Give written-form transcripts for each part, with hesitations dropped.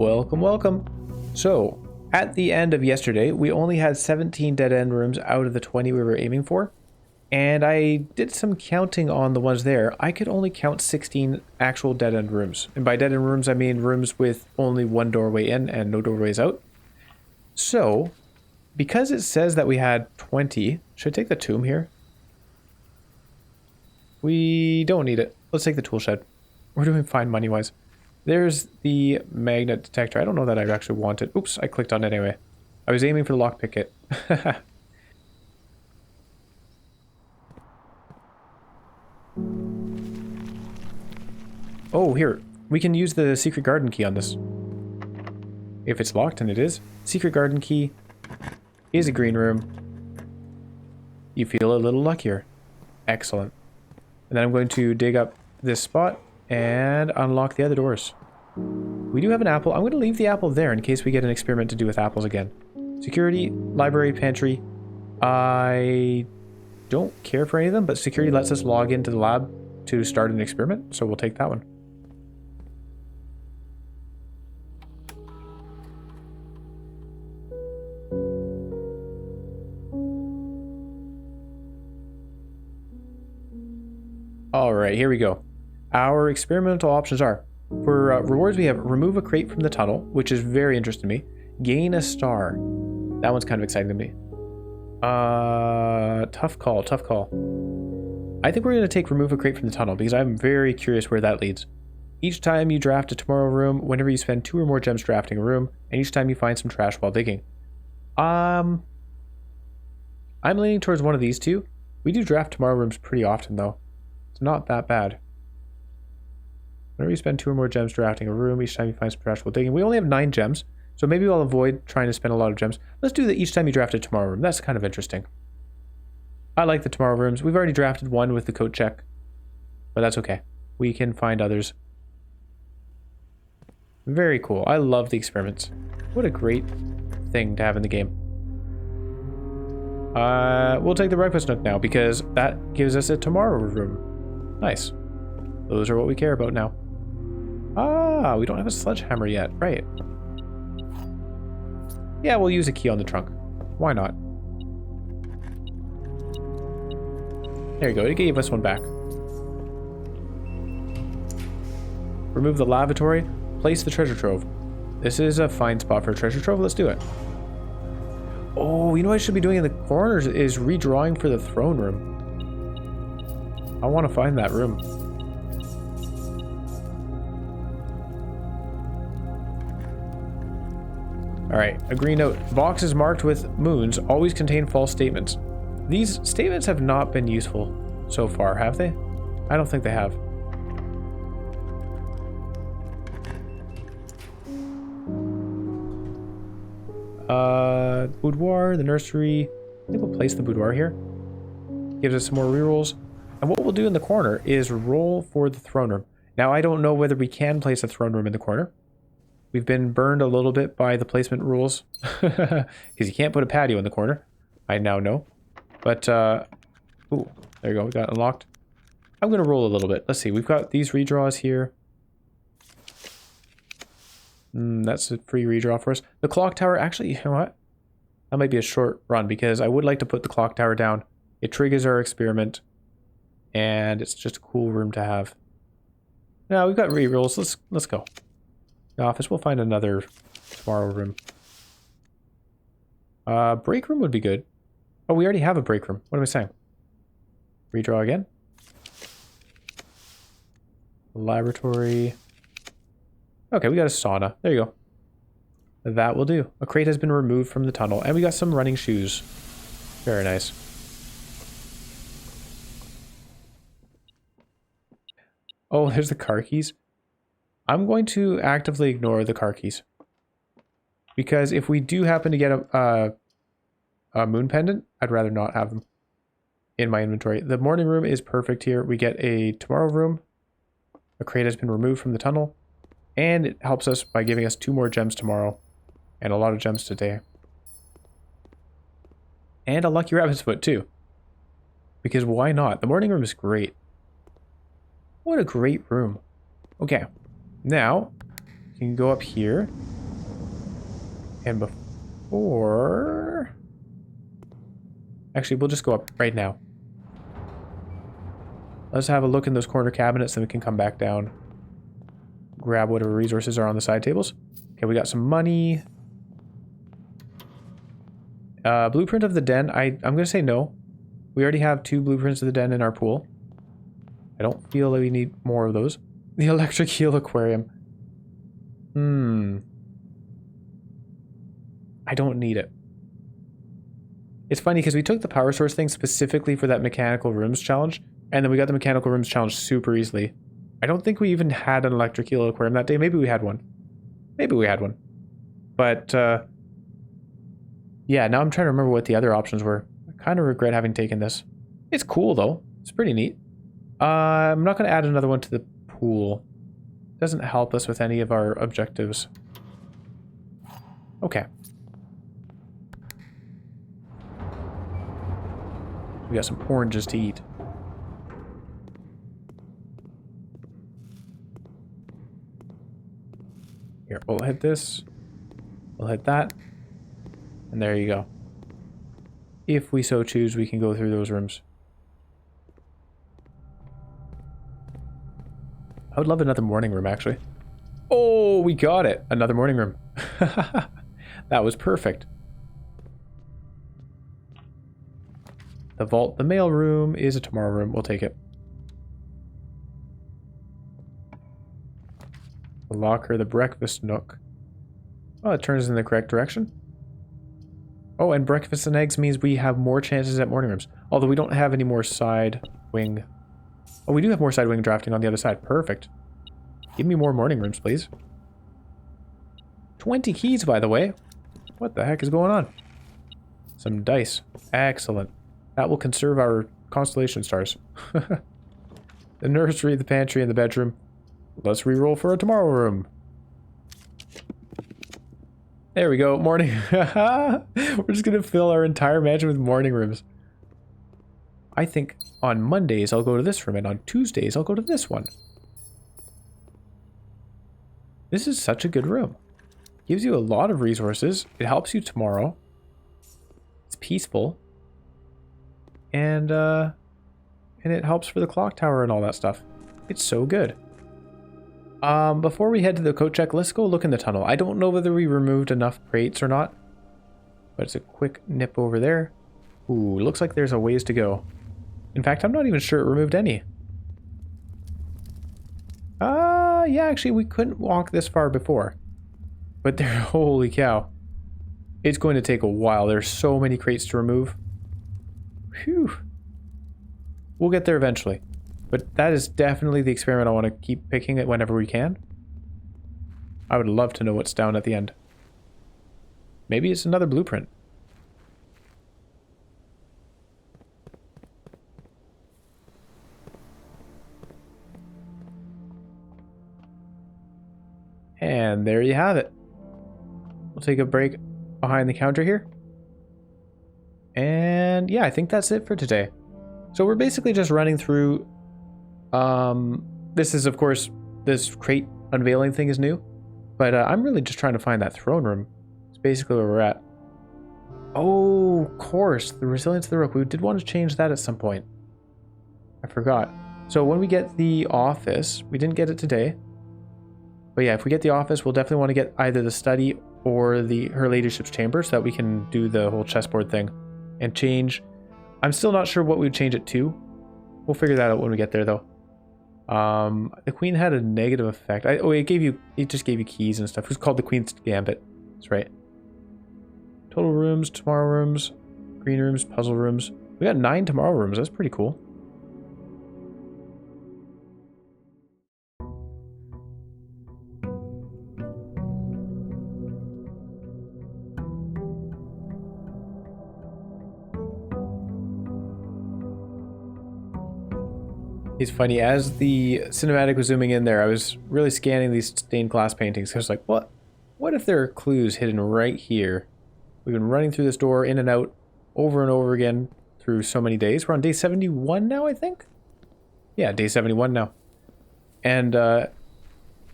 Welcome, welcome. So, at the end of yesterday, we only had 17 dead-end rooms out of the 20 we were aiming for. And I did some counting on the ones there. I could only count 16 actual dead-end rooms. And by dead-end rooms, I mean rooms with only one doorway in and no doorways out. So, because it says that we had 20, should I take the tomb here? We don't need it. Let's take the tool shed. We're doing fine money-wise. There's the magnet detector. I don't know that I actually want it. Oops, I clicked on it anyway. I was aiming for the lockpick it. Oh, here. We can use the secret garden key on this. If it's locked, and it is. Secret garden key is a green room. You feel a little luckier. Excellent. And then I'm going to dig up this spot and unlock the other doors. We do have an apple. I'm going to leave the apple there in case we get an experiment to do with apples again. Security, library, pantry. I don't care for any of them, but security lets us log into the lab to start an experiment, so we'll take that one. Alright, here we go. Our experimental options are, for rewards we have remove a crate from the tunnel, which is very interesting to me. Gain a star. That one's kind of exciting to me. Tough call, tough call. I think we're going to take remove a crate from the tunnel because I'm very curious where that leads. Each time you draft a tomorrow room, whenever you spend 2 or more gems drafting a room, and each time you find some trash while digging. I'm leaning towards one of these two. We do draft tomorrow rooms pretty often though. It's not that bad. Whenever you spend 2 or more gems drafting a room, each time you find some trash while digging. We only have 9 gems, so maybe I'll avoid trying to spend a lot of gems. Let's do that each time you draft a tomorrow room. That's kind of interesting. I like the tomorrow rooms. We've already drafted one with the code check, but that's okay. We can find others. Very cool. I love the experiments. What a great thing to have in the game. We'll take the breakfast nook now because that gives us a tomorrow room. Nice. Those are what we care about now. Ah, we don't have a sledgehammer yet. Right. Yeah, we'll use a key on the trunk. Why not? There you go. It gave us one back. Remove the lavatory. Place the treasure trove. This is a fine spot for a treasure trove. Let's do it. Oh, you know what I should be doing in the corners is redrawing for the throne room. I want to find that room. Alright, a green note. Boxes marked with moons always contain false statements. These statements have not been useful so far, have they? I don't think they have. Boudoir, the nursery. I think we'll place the boudoir here. Gives us some more rerolls. And what we'll do in the corner is roll for the throne room. Now, I don't know whether we can place a throne room in the corner. We've been burned a little bit by the placement rules. Because you can't put a patio in the corner. I now know. But, ooh, there you go. We got unlocked. I'm going to roll a little bit. Let's see. We've got these redraws here. That's a free redraw for us. The clock tower, actually, you know what? That might be a short run because I would like to put the clock tower down. It triggers our experiment. And it's just a cool room to have. Now, we've got rerolls. Let's go. The office, we'll find another tomorrow room. Break room would be good. Oh, we already have a break room. What am I saying? Redraw again. Laboratory. Okay, we got a sauna. There you go. That will do. A crate has been removed from the tunnel, and we got some running shoes. Very nice. Oh, there's the car keys. I'm going to actively ignore the car keys. Because if we do happen to get a moon pendant, I'd rather not have them in my inventory. The morning room is perfect here. We get a tomorrow room. A crate has been removed from the tunnel. And it helps us by giving us 2 more gems tomorrow. And a lot of gems today. And a lucky rabbit's foot too. Because why not? The morning room is great. What a great room. Okay. Now, You can go up here. And before... Actually, we'll just go up right now. Let's have a look in those corner cabinets, then we can come back down. Grab whatever resources are on the side tables. Okay, we got some money. Blueprint of the den. I'm going to say no. We already have 2 blueprints of the den in our pool. I don't feel that we need more of those. The electric eel aquarium. I don't need it. It's funny because we took the power source thing specifically for that mechanical rooms challenge, and then we got the mechanical rooms challenge super easily. I don't think we even had an electric eel aquarium that day. Maybe we had one. Maybe we had one. But, yeah, now I'm trying to remember what the other options were. I kind of regret having taken this. It's cool, though. It's pretty neat. I'm not going to add another one to the pool. Doesn't help us with any of our objectives. Okay. We got some oranges to eat. Here, we'll hit this. We'll hit that. And there you go. If we so choose, we can go through those rooms. I would love another morning room, actually. Oh, we got it! Another morning room. That was perfect. The vault, the mail room is a tomorrow room. We'll take it. The locker, the breakfast nook. Oh, it turns in the correct direction. Oh, and breakfast and eggs means we have more chances at morning rooms. Although we don't have any more side wing. Oh, we do have more side wing drafting on the other side. Perfect. Give me more morning rooms, please. 20 keys, by the way. What the heck is going on? Some dice. Excellent. That will conserve our constellation stars. The nursery, the pantry, and the bedroom. Let's re-roll for a tomorrow room. There we go. Morning. We're just going to fill our entire mansion with morning rooms. I think on Mondays I'll go to this room, and on Tuesdays I'll go to this one. This is such a good room. Gives you a lot of resources. It helps you tomorrow. It's peaceful. And it helps for the clock tower and all that stuff. It's so good. Before we head to the coat check, let's go look in the tunnel. I don't know whether we removed enough crates or not, but it's a quick nip over there. Ooh, looks like there's a ways to go. In fact, I'm not even sure it removed any. Yeah, actually, we couldn't walk this far before. But there, holy cow. It's going to take a while. There's so many crates to remove. Phew. We'll get there eventually. But that is definitely the experiment I want to keep picking it whenever we can. I would love to know what's down at the end. Maybe it's another blueprint. And there you have it. We'll take a break behind the counter here. And yeah, I think that's it for today. So we're basically just running through... this is, of course, this crate unveiling thing is new. But I'm really just trying to find that throne room. It's basically where we're at. Oh, of course. The resilience of the rook. We did want to change that at some point. I forgot. So when we get the office, we didn't get it today. But yeah, if we get the office, we'll definitely want to get either the study or her ladyship's chamber so that we can do the whole chessboard thing and change. I'm still not sure what we would change it to. We'll figure that out when we get there, though. The queen had a negative effect. It just gave you keys and stuff. It was called the Queen's Gambit. That's right. Total rooms, tomorrow rooms, green rooms, puzzle rooms. We got 9 tomorrow rooms. That's pretty cool. It's funny, as the cinematic was zooming in there, I was really scanning these stained glass paintings. I was like, what if there are clues hidden right here? We've been running through this door, in and out, over and over again through so many days. We're on day 71 now, I think? Yeah, day 71 now. And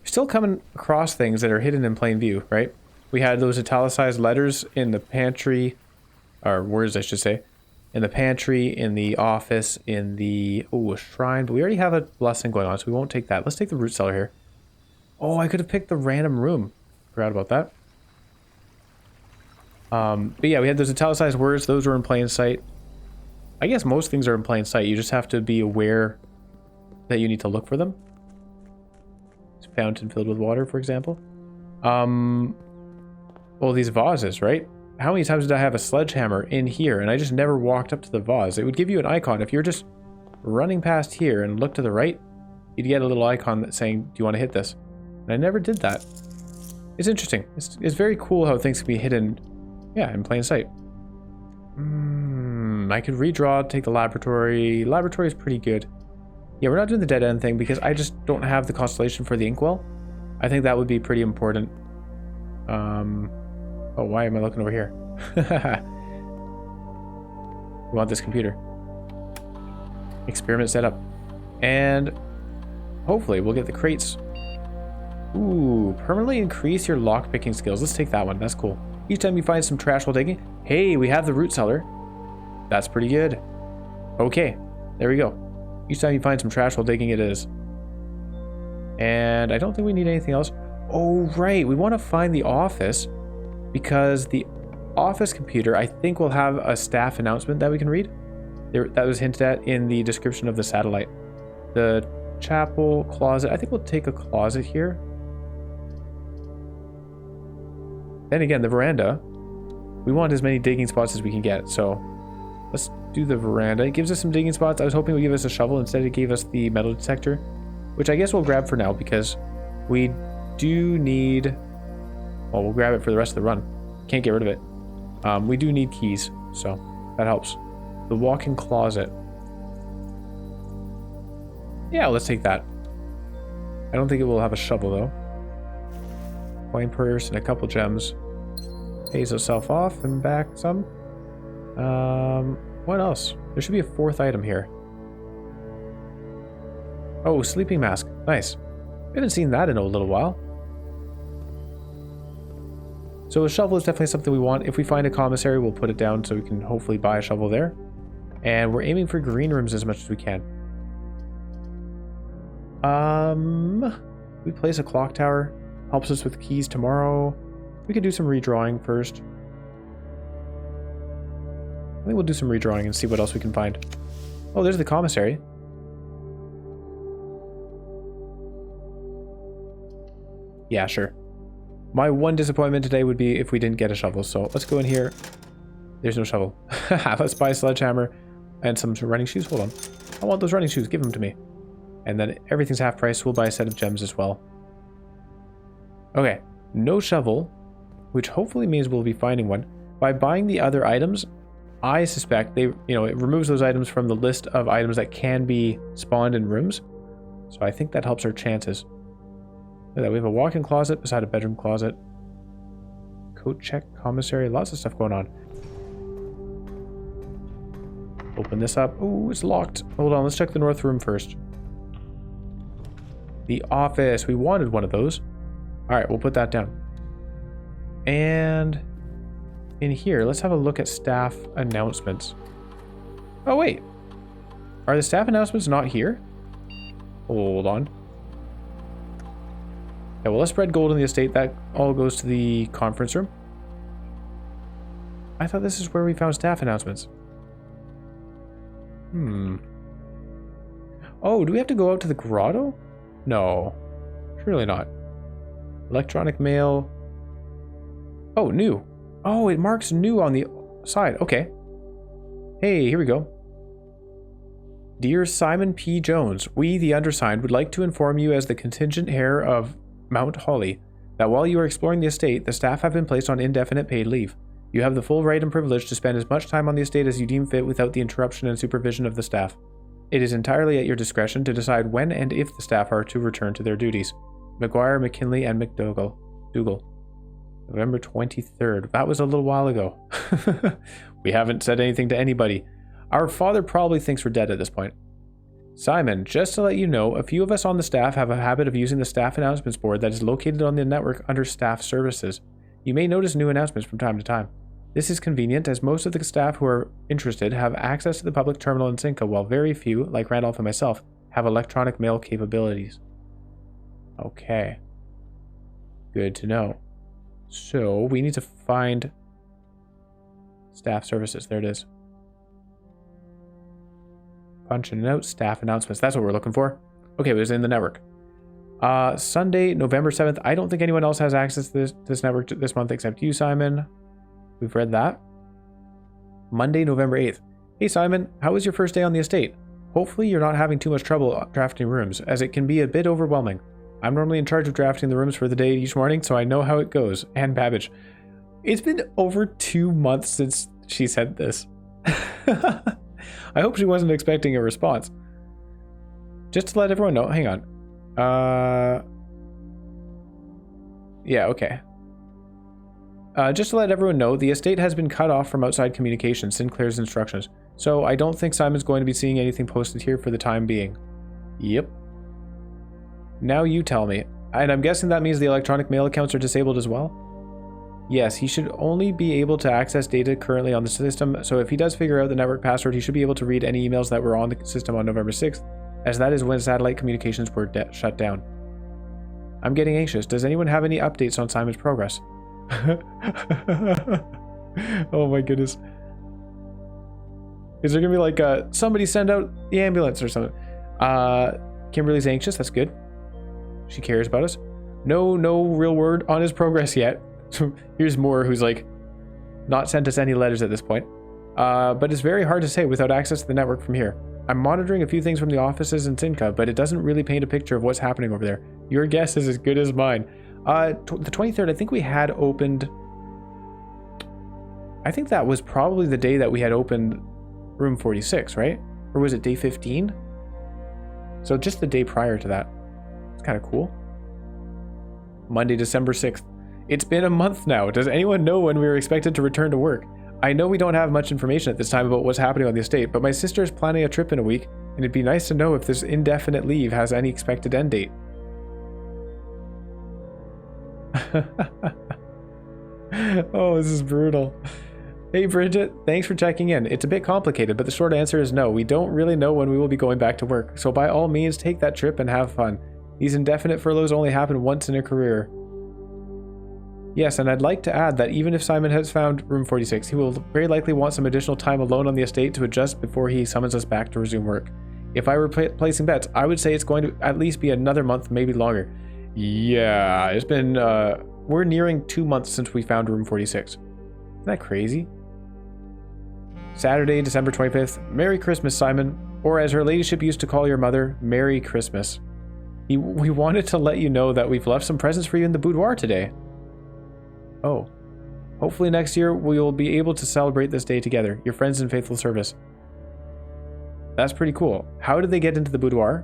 Still coming across things that are hidden in plain view, right? We had those italicized letters in the pantry, or words I should say, in the pantry, in the office, in the, oh, a shrine, but we already have a blessing going on, so we won't take that. Let's take the root cellar here. Oh, I could have picked the random room. Forgot about that. But yeah, we had those italicized words. Those were in plain sight. I guess most things are in plain sight. You just have to be aware that you need to look for them. It's a fountain filled with water, for example. Well, these vases, right? How many times did I have a sledgehammer in here and I just never walked up to the vase? It would give you an icon. If you're just running past here and look to the right, you'd get a little icon that's saying, do you want to hit this? And I never did that. It's interesting. It's very cool how things can be hidden, yeah, in plain sight. I could redraw, take the laboratory. Laboratory is pretty good. Yeah, we're not doing the dead end thing because I just don't have the constellation for the inkwell. I think that would be pretty important. Oh, why am I looking over here? We want this computer. Experiment set up. And hopefully we'll get the crates. Ooh, permanently increase your lockpicking skills. Let's take that one. That's cool. Each time you find some trash while digging. Hey, we have the root cellar. That's pretty good. Okay, there we go. Each time you find some trash while digging, it is. And I don't think we need anything else. Oh, right. We want to find the office because the office computer, I think, will have a staff announcement that we can read. That was hinted at in the description of the satellite. The chapel, closet. I think we'll take a closet here. Then again, the veranda. We want as many digging spots as we can get, so let's do the veranda. It gives us some digging spots. I was hoping it would give us a shovel. Instead, it gave us the metal detector, which I guess we'll grab for now because we do need... Well, we'll grab it for the rest of the run. Can't get rid of it. We do need keys, so that helps. The walk-in closet. Yeah, let's take that. I don't think it will have a shovel, though. Coin purse and a couple gems. Pays itself off and back some. What else? There should be a fourth item here. Oh, sleeping mask. Nice. We haven't seen that in a little while. So a shovel is definitely something we want. If we find a commissary, we'll put it down so we can hopefully buy a shovel there. And we're aiming for green rooms as much as we can. We place a clock tower. Helps us with keys tomorrow. We could do some redrawing first. I think we'll do some redrawing and see what else we can find. Oh, there's the commissary. Yeah, sure. My one disappointment today would be if we didn't get a shovel, so let's go in here. There's no shovel. Let's buy a sledgehammer and some running shoes. Hold on. I want those running shoes. Give them to me. And then everything's half price. We'll buy a set of gems as well. Okay. No shovel, which hopefully means we'll be finding one. By buying the other items, I suspect it removes those items from the list of items that can be spawned in rooms. So I think that helps our chances. Look at that, we have a walk-in closet beside a bedroom closet. Coat check, commissary, lots of stuff going on. Open this up. Oh, it's locked. Hold on, let's check the north room first. The office. We wanted one of those. Alright, we'll put that down. And in here, let's have a look at staff announcements. Oh, wait. Are the staff announcements not here? Hold on. Yeah, well, let's spread gold in the estate. That all goes to the conference room. I thought this is where we found staff announcements. Oh, do we have to go out to the grotto? No. Surely not. Electronic mail. Oh, new. Oh, it marks new on the side. Okay. Hey, here we go. Dear Simon P. Jones, we, the undersigned, would like to inform you as the contingent heir of Mount Holly that while you are exploring the estate, the staff have been placed on indefinite paid leave. You have the full right and privilege to spend as much time on the estate as you deem fit without the interruption and supervision of the staff. It is entirely at your discretion to decide when and if the staff are to return to their duties. McGuire, McKinley, and McDougall. November 23rd. That was a little while ago. We haven't said anything to anybody. Our father probably thinks we're dead at this point. Simon, just to let you know, a few of us on the staff have a habit of using the staff announcements board that is located on the network under staff services. You may notice new announcements from time to time. This is convenient as most of the staff who are interested have access to the public terminal in Cinca, while very few, like Randolph and myself, have electronic mail capabilities. Okay. Good to know. So, we need to find staff services. There it is. Punch and note, staff announcements. That's what we're looking for. Okay, it was in the network. Sunday, November 7th. I don't think anyone else has access to this network this month except you, Simon. We've read that. Monday, November 8th. Hey, Simon, how was your first day on the estate? Hopefully you're not having too much trouble drafting rooms, as it can be a bit overwhelming. I'm normally in charge of drafting the rooms for the day each morning, so I know how it goes. And Babbage. It's been over 2 months since she said this. I hope she wasn't expecting a response. Just to let everyone know, hang on. Yeah, okay. Just to let everyone know, the estate has been cut off from outside communication, Sinclair's instructions. So I don't think Simon's going to be seeing anything posted here for the time being. Yep. Now you tell me. And I'm guessing that means the electronic mail accounts are disabled as well? Yes, he should only be able to access data currently on the system, so if he does figure out the network password, he should be able to read any emails that were on the system on November 6th, as that is when satellite communications were shut down. I'm getting anxious. Does anyone have any updates on Simon's progress? Oh my goodness. Is there gonna be like somebody send out the ambulance or something? Kimberly's anxious, that's good. She cares about us. No real word on his progress yet. Here's Moore, who's like not sent us any letters at this point. But it's very hard to say without access to the network from here. I'm monitoring a few things from the offices in Cinca, but it doesn't really paint a picture of what's happening over there. Your guess is as good as mine. The 23rd, I think we had opened... I think that was probably the day that we had opened room 46, right? Or was it day 15? So just the day prior to that. It's kind of cool. Monday, December 6th. It's been a month now. Does anyone know when we were expected to return to work? I know we don't have much information at this time about what's happening on the estate, but my sister is planning a trip in a week, and it'd be nice to know if this indefinite leave has any expected end date. Oh, this is brutal. Hey Bridget, thanks for checking in. It's a bit complicated, but the short answer is no. We don't really know when we will be going back to work, so by all means take that trip and have fun. These indefinite furloughs only happen once in a career. Yes, and I'd like to add that even if Simon has found room 46, he will very likely want some additional time alone on the estate to adjust before he summons us back to resume work. If I were placing bets, I would say it's going to at least be another month, maybe longer. Yeah, it's been, we're nearing 2 months since we found room 46. Isn't that crazy? Saturday, December 25th. Merry Christmas, Simon. Or as her ladyship used to call your mother, Merry Christmas. We wanted to let you know that we've left some presents for you in the boudoir today. Oh. Hopefully next year we will be able to celebrate this day together. Your friends in faithful service. That's pretty cool. How did they get into the boudoir?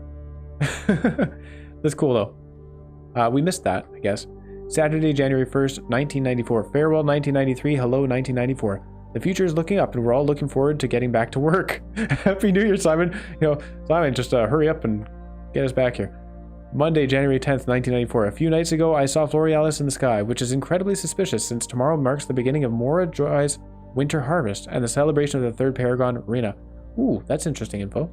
That's cool though. We missed that, I guess. Saturday, January 1st, 1994. Farewell 1993, hello 1994. The future is looking up and we're all looking forward to getting back to work. Happy New Year, Simon. You know, Simon, just hurry up and get us back here. Monday, January 10th, 1994. A few nights ago, I saw Florealis in the sky, which is incredibly suspicious since tomorrow marks the beginning of Mora Joy's winter harvest and the celebration of the third Paragon Arena. Ooh, that's interesting info.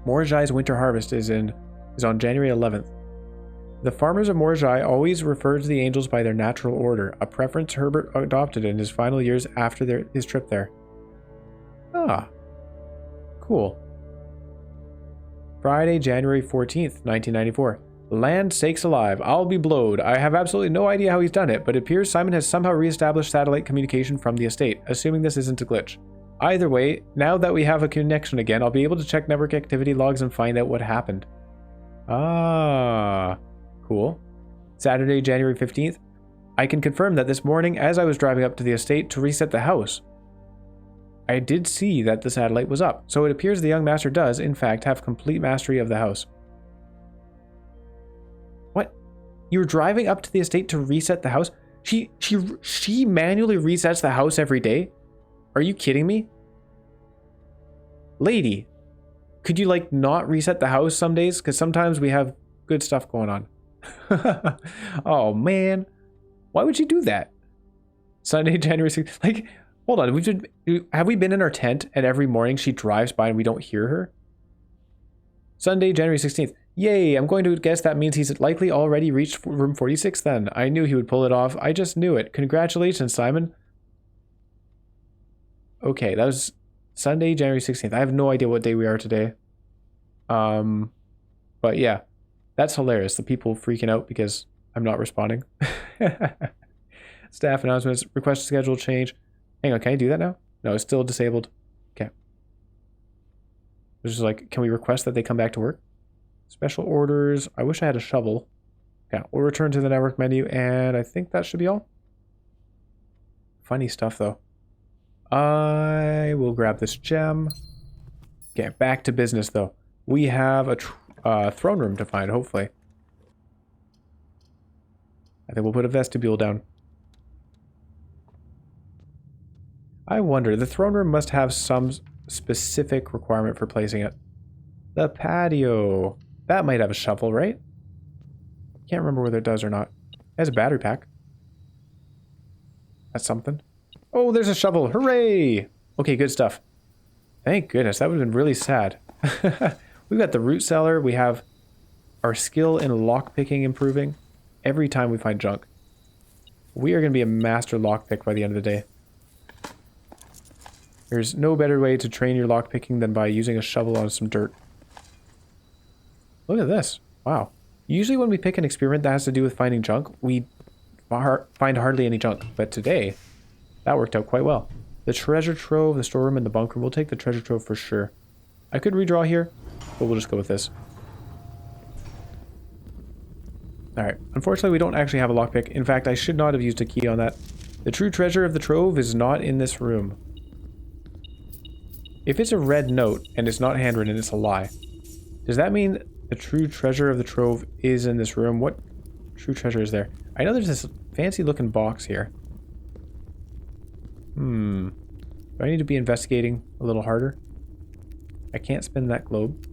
Morajai's winter harvest is on January 11th. The farmers of Morajai always refer to the angels by their natural order, a preference Herbert adopted in his final years after his trip there. Ah, cool. Friday, January 14th, 1994. Land sakes alive, I'll be blowed. I have absolutely no idea how he's done it, but it appears Simon has somehow re-established satellite communication from the estate, assuming this isn't a glitch. Either way, now that we have a connection again, I'll be able to check network activity logs and find out what happened. Ah, cool. Saturday, January 15th. I can confirm that this morning, as I was driving up to the estate to reset the house, I did see that the satellite was up, so it appears the young master does, in fact, have complete mastery of the house. What? You're driving up to the estate to reset the house? She manually resets the house every day? Are you kidding me? Lady, Could you like not reset the house some days? Because sometimes we have good stuff going on. Oh man, why would you do that? Sunday, January 6th. Like, hold on, have we been in our tent and every morning she drives by and we don't hear her? Sunday, January 16th. Yay, I'm going to guess that means he's likely already reached room 46 then. I knew he would pull it off. I just knew it. Congratulations, Simon. Okay, that was Sunday, January 16th. I have no idea what day we are today. But yeah, that's hilarious. The people freaking out because I'm not responding. Staff announcements, request schedule change. Hang on, can I do that now? No, it's still disabled. Okay. It's just like, can we request that they come back to work? Special orders. I wish I had a shovel. Yeah, we'll return to the network menu, and I think that should be all. Funny stuff, though. I will grab this gem. Okay, back to business, though. We have a throne room to find, hopefully. I think we'll put a vestibule down. I wonder, the throne room must have some specific requirement for placing it. The patio. That might have a shovel, right? Can't remember whether it does or not. It has a battery pack. That's something. Oh, there's a shovel. Hooray! Okay, good stuff. Thank goodness. That would have been really sad. We've got the root cellar. We have our skill in lockpicking improving every time we find junk. We are going to be a master lockpick by the end of the day. There's no better way to train your lockpicking than by using a shovel on some dirt. Look at this. Wow. Usually when we pick an experiment that has to do with finding junk, we find hardly any junk. But today, that worked out quite well. The treasure trove, the storeroom, and the bunk room. We'll take the treasure trove for sure. I could redraw here, but we'll just go with this. Alright. Unfortunately, we don't actually have a lockpick. In fact, I should not have used a key on that. The true treasure of the trove is not in this room. If it's a red note and it's not handwritten, it's a lie. Does that mean the true treasure of the trove is in this room? What true treasure is there? I know there's this fancy looking box here. Do I need to be investigating a little harder? I can't spin that globe.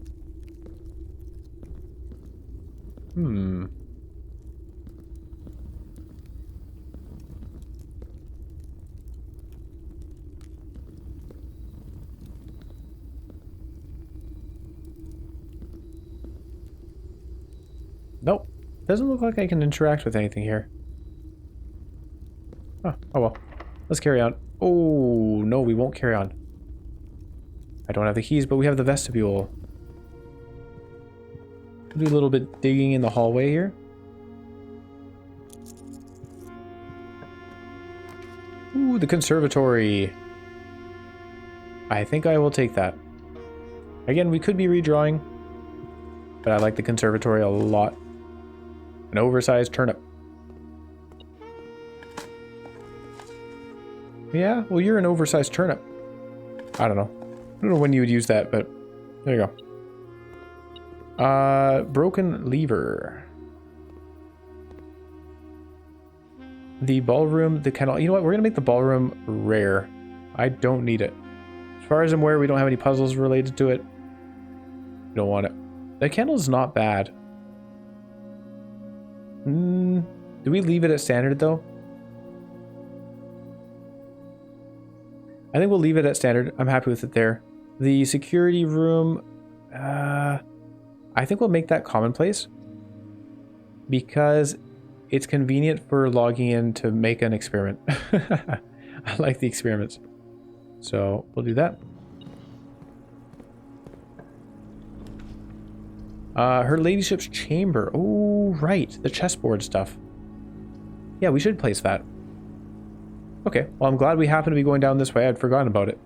Nope. Doesn't look like I can interact with anything here. Oh well. Let's carry on. Oh, no, we won't carry on. I don't have the keys, but we have the vestibule. We'll do a little bit digging in the hallway here. Ooh, the conservatory. I think I will take that. Again, we could be redrawing, but I like the conservatory a lot. An oversized turnip. Yeah, well, you're an oversized turnip. I don't know. I don't know when you would use that, but there you go. Broken lever. The ballroom, the kennel. You know what? We're going to make the ballroom rare. I don't need it. As far as I'm aware, we don't have any puzzles related to it. We don't want it. The kennel is not bad. Do we leave it at standard, though? I think we'll leave it at standard. I'm happy with it there. The security room, I think we'll make that commonplace because it's convenient for logging in to make an experiment. I like the experiments. So we'll do that. Her ladyship's chamber. Oh, right. The chessboard stuff. Yeah, we should place that. Okay, well, I'm glad we happen to be going down this way. I'd forgotten about it.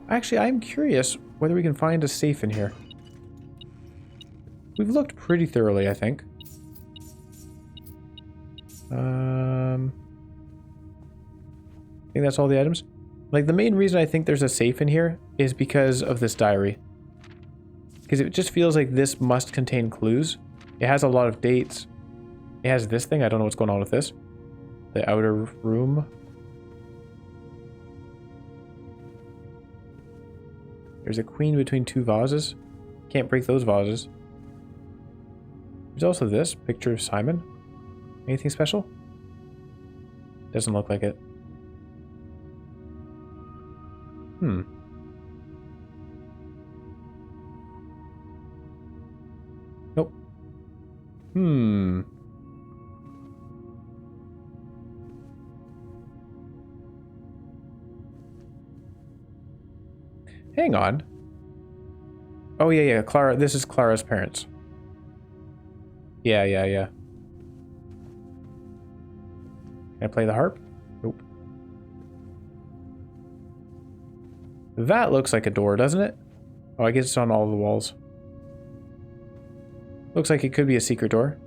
Actually, I'm curious whether we can find a safe in here. We've looked pretty thoroughly, I think. I think that's all the items. Like, the main reason I think there's a safe in here is because of this diary. Because it just feels like this must contain clues. It has a lot of dates. It has this thing. I don't know what's going on with this. The outer room. There's a queen between two vases. Can't break those vases. There's also this picture of Simon. Anything special? Doesn't look like it. Nope. Hang on. Oh, yeah. Clara, this is Clara's parents. Yeah. Can I play the harp? Nope. That looks like a door, doesn't it? Oh, I guess it's on all the walls. Looks like it could be a secret door.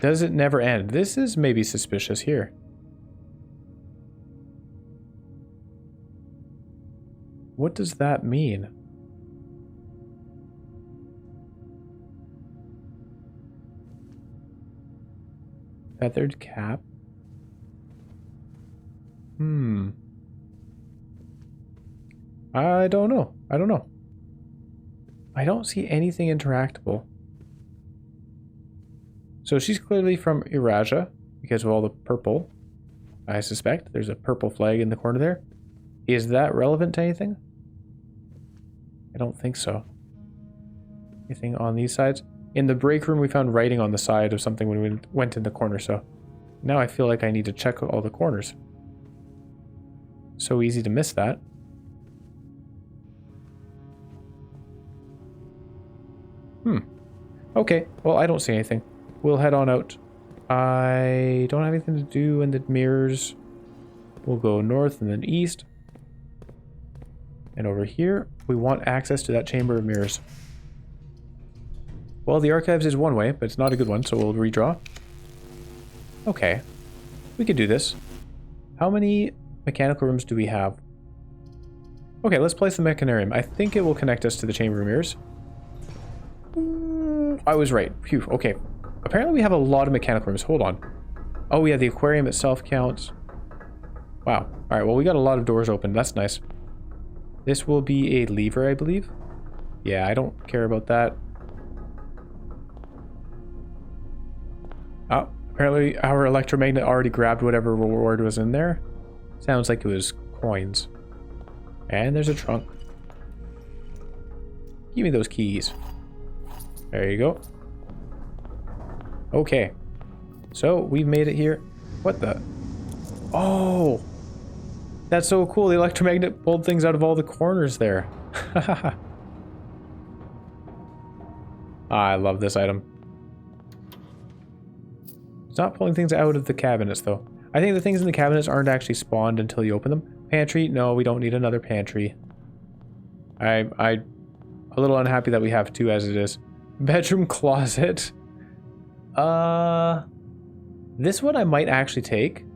Does it never end? This is maybe suspicious here. What does that mean? Feathered cap? I don't know. I don't see anything interactable. So she's clearly from Eurasia because of all the purple. I suspect there's a purple flag in the corner there. Is that relevant to anything? I don't think so. Anything on these sides? In the break room we found writing on the side of something when we went in the corner, so now I feel like I need to check all the corners. So easy to miss that. Okay, well, I don't see anything. We'll head on out. I don't have anything to do in the mirrors. We'll go north and then east. And over here, we want access to that chamber of mirrors. Well, the archives is one way, but it's not a good one, so we'll redraw. Okay. We could do this. How many mechanical rooms do we have? Okay, let's place the mechanarium. I think it will connect us to the chamber of mirrors. I was right. Phew, okay. Apparently we have a lot of mechanical rooms. Hold on. Oh yeah, the aquarium itself counts. Wow. Alright, well we got a lot of doors open. That's nice. This will be a lever, I believe. Yeah, I don't care about that. Oh, apparently our electromagnet already grabbed whatever reward was in there. Sounds like it was coins. And there's a trunk. Give me those keys. There you go. Okay. So, we've made it here. What the? Oh! That's so cool. The electromagnet pulled things out of all the corners there. I love this item. It's not pulling things out of the cabinets, though. I think the things in the cabinets aren't actually spawned until you open them. Pantry? No, we don't need another pantry. I'm a little unhappy that we have two as it is. Bedroom closet. This one I might actually take.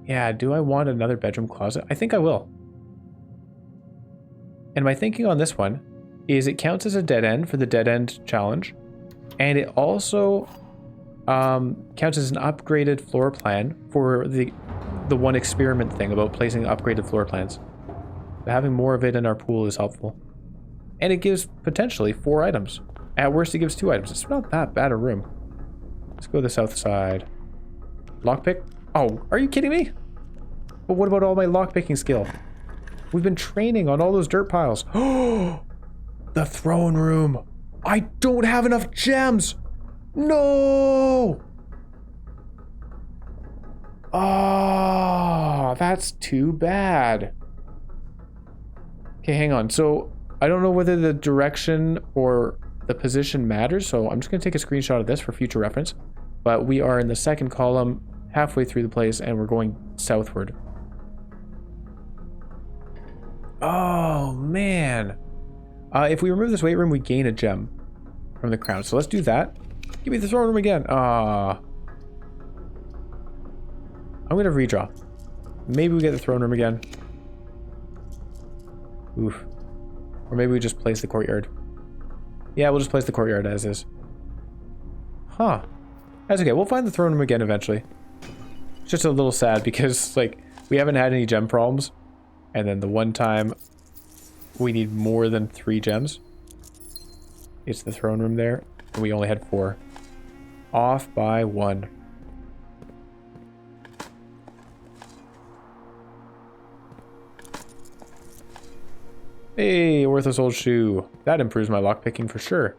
Yeah, do I want another bedroom closet? I think I will. And my thinking on this one is it counts as a dead end for the dead end challenge. And it also counts as an upgraded floor plan for the one experiment thing about placing upgraded floor plans. But having more of it in our pool is helpful. And it gives potentially 4 items. At worst, it gives 2 items. It's not that bad a room. Let's go to the south side. Lockpick? Oh, are you kidding me? But what about all my lockpicking skill? We've been training on all those dirt piles. Oh, the throne room. I don't have enough gems. No. Oh, that's too bad. Okay, hang on. So I don't know whether the direction or the position matters, so I'm just going to take a screenshot of this for future reference. But we are in the second column, halfway through the place, and we're going southward. Oh, man. If we remove this weight room, we gain a gem from the crown. So let's do that. Give me the throne room again. I'm going to redraw. Maybe we get the throne room again. Oof. Or maybe we just place the courtyard. Yeah, we'll just place the courtyard as is. Huh. That's okay. We'll find the throne room again eventually. It's just a little sad because, like, we haven't had any gem problems. And then the one time we need more than 3 gems, it's the throne room there. And we only had 4. Off by 1. Hey, worthless old shoe. That improves my lockpicking for sure.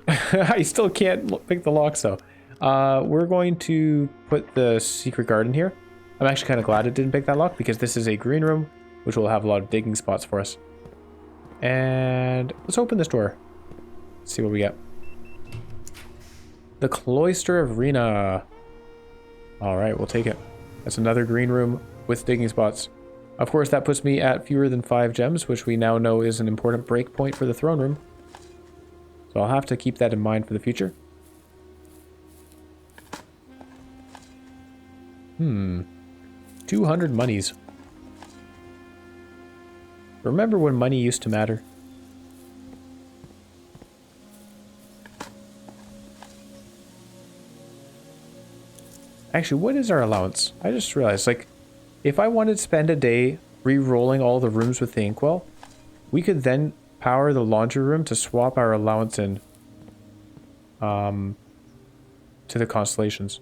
I still can't pick the locks though. We're going to put the secret garden here. I'm actually kind of glad it didn't pick that lock because this is a green room, which will have a lot of digging spots for us. And let's open this door. Let's see what we get. The Cloister of Rena. All right, we'll take it. That's another green room with digging spots. Of course, that puts me at fewer than 5 gems, which we now know is an important break point for the throne room. So I'll have to keep that in mind for the future. 200 monies. Remember when money used to matter? Actually, what is our allowance? I just realized, like, if I wanted to spend a day re-rolling all the rooms with the inkwell, we could then power the laundry room to swap our allowance in to the constellations.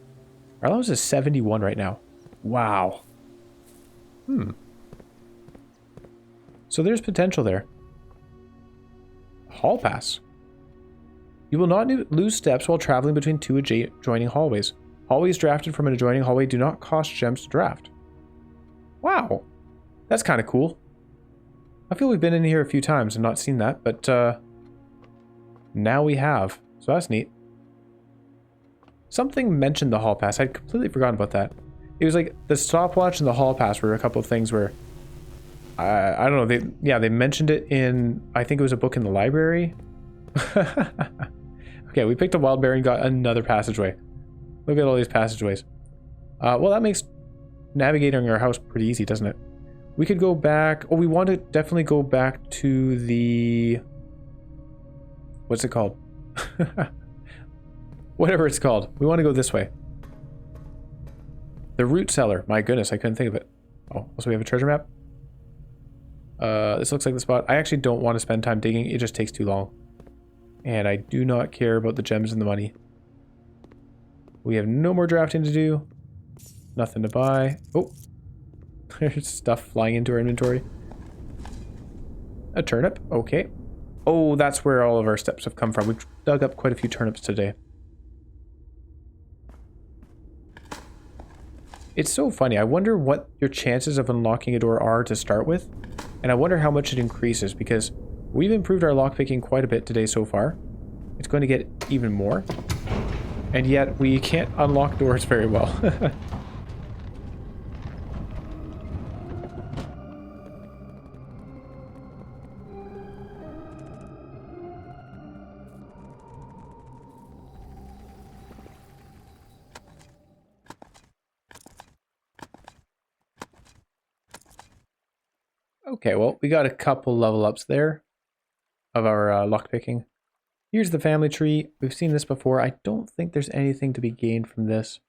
Our allowance is 71 right now. Wow. So there's potential there. Hall pass. You will not lose steps while traveling between 2 adjoining hallways. Hallways drafted from an adjoining hallway do not cost gems to draft. Wow. That's kind of cool. I feel we've been in here a few times and not seen that, but now we have. So that's neat. Something mentioned the hall pass. I'd completely forgotten about that. It was like the stopwatch and the hall pass were a couple of things where I don't know. They mentioned it in, I think it was a book in the library. Okay, we picked a wild berry and got another passageway. Look at all these passageways. Well, that makes navigating our house pretty easy, doesn't it? We could go back. Oh, we want to definitely go back to the... What's it called? Whatever it's called. We want to go this way. The root cellar. My goodness, I couldn't think of it. Oh, also we have a treasure map. This looks like the spot. I actually don't want to spend time digging. It just takes too long. And I do not care about the gems and the money. We have no more drafting to do. Nothing to buy. Oh. There's stuff flying into our inventory. A turnip. Okay. Oh, that's where all of our steps have come from. We've dug up quite a few turnips today. It's so funny. I wonder what your chances of unlocking a door are to start with. And I wonder how much it increases because we've improved our lockpicking quite a bit today so far. It's going to get even more. And yet we can't unlock doors very well. Okay, well, we got a couple level ups there of our lockpicking. Here's the family tree. We've seen this before. I don't think there's anything to be gained from this.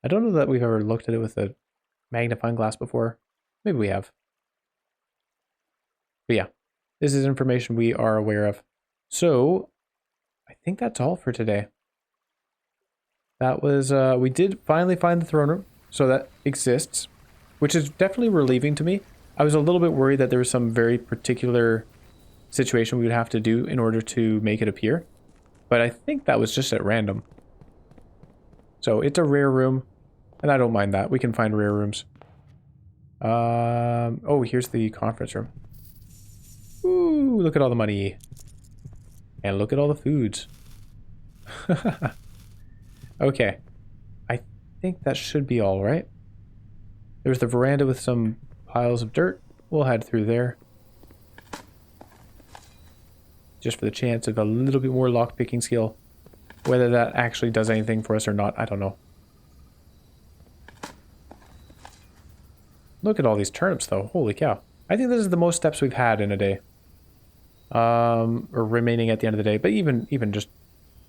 I don't know that we've ever looked at it with a magnifying glass before. Maybe we have. But yeah, this is information we are aware of. So, I think that's all for today. That was, we did finally find the throne room, so that exists, which is definitely relieving to me. I was a little bit worried that there was some very particular situation we would have to do in order to make it appear, but I think that was just at random. So it's a rare room, and I don't mind that. We can find rare rooms. Oh, here's the conference room. Ooh, look at all the money. And look at all the foods. Okay. I think that should be all right. There's the veranda with some piles of dirt. We'll head through there. Just for the chance of a little bit more lockpicking skill. Whether that actually does anything for us or not, I don't know. Look at all these turnips though. Holy cow. I think this is the most steps we've had in a day. Or remaining at the end of the day. But even just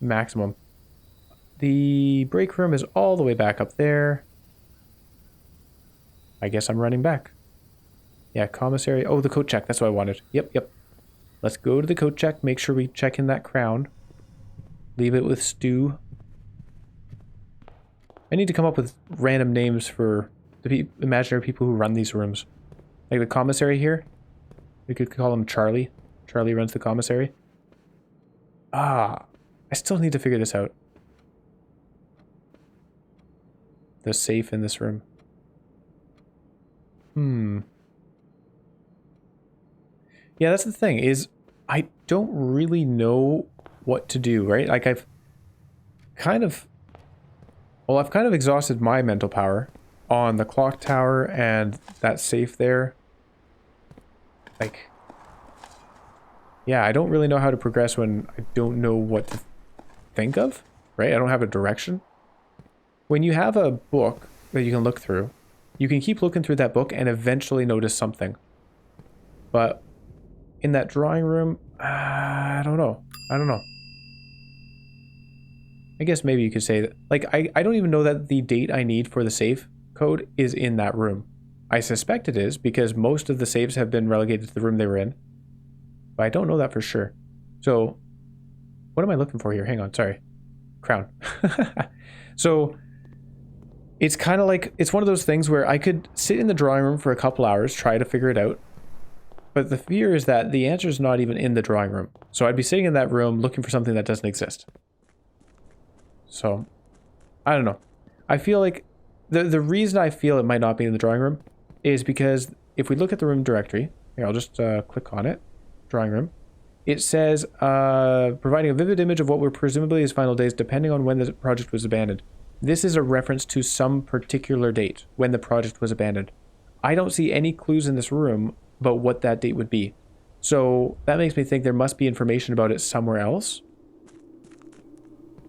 maximum. The break room is all the way back up there. I guess I'm running back. Yeah, commissary. Oh, the coat check. That's what I wanted. Yep. Let's go to the coat check. Make sure we check in that crown. Leave it with Stu. I need to come up with random names for the imaginary people who run these rooms. Like the commissary here. We could call him Charlie. Charlie runs the commissary. Ah, I still need to figure this out. The safe in this room. Yeah, that's the thing, is I don't really know what to do, right? Like I've kind of exhausted my mental power on the clock tower and that safe there. Like, yeah, I don't really know how to progress when I don't know what to think of, right? I don't have a direction. When you have a book that you can look through, you can keep looking through that book and eventually notice something. But in that drawing room, I don't know. I guess maybe you could say that, like, I don't even know that the date I need for the safe code is in that room. I suspect it is because most of the safes have been relegated to the room they were in. But I don't know that for sure. So, what am I looking for here? Hang on, sorry. Crown. So, it's kind of like, it's one of those things where I could sit in the drawing room for a couple hours, try to figure it out. But the fear is that the answer is not even in the drawing room. So I'd be sitting in that room looking for something that doesn't exist. So, I don't know. I feel like the reason I feel it might not be in the drawing room is because if we look at the room directory, here, I'll just click on it, drawing room. It says, providing a vivid image of what were presumably his final days depending on when the project was abandoned. This is a reference to some particular date when the project was abandoned. I don't see any clues in this room about what that date would be. So that makes me think there must be information about it somewhere else.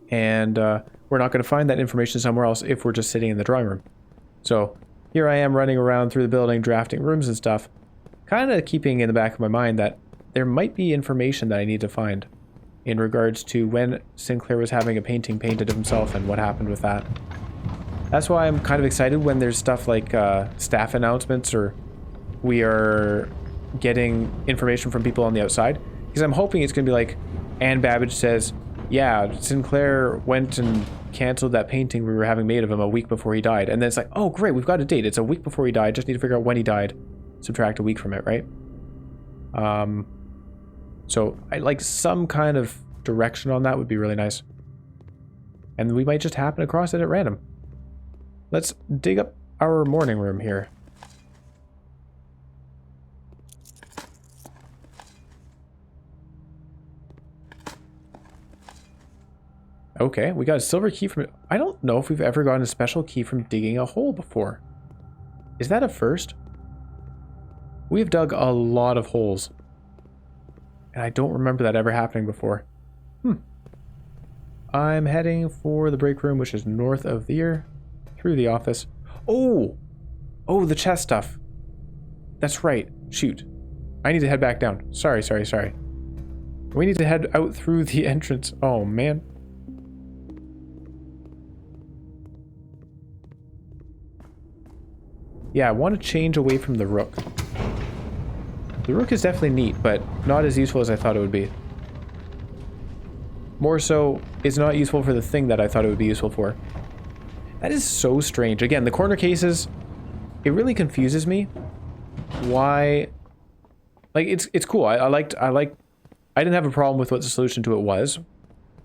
And we're not going to find that information somewhere else if we're just sitting in the drawing room. So here I am running around through the building, drafting rooms and stuff, kind of keeping in the back of my mind that there might be information that I need to find in regards to when Sinclair was having a painting painted of himself and what happened with that. That's why I'm kind of excited when there's stuff like staff announcements or we are getting information from people on the outside, because I'm hoping it's going to be like Anne Babbage says, yeah, Sinclair went and canceled that painting we were having made of him a week before he died. And then it's like, oh great, we've got a date. It's a week before he died. Just need to figure out when he died. Subtract a week from it, right? So I like some kind of direction on that would be really nice. And we might just happen across it at random. Let's dig up our morning room here. Okay, we got a silver key from it. I don't know if we've ever gotten a special key from digging a hole before. Is that a first? We've dug a lot of holes. And I don't remember that ever happening before. I'm heading for the break room, which is north of here, through the office. Oh, the chest stuff. That's right. Shoot. I need to head back down. Sorry. We need to head out through the entrance. Oh, man. Yeah, I want to change away from the rook. The rook is definitely neat, but not as useful as I thought it would be. More so, it's not useful for the thing that I thought it would be useful for. That is so strange. Again, the corner cases, it really confuses me. Why? Like, it's cool. I didn't have a problem with what the solution to it was.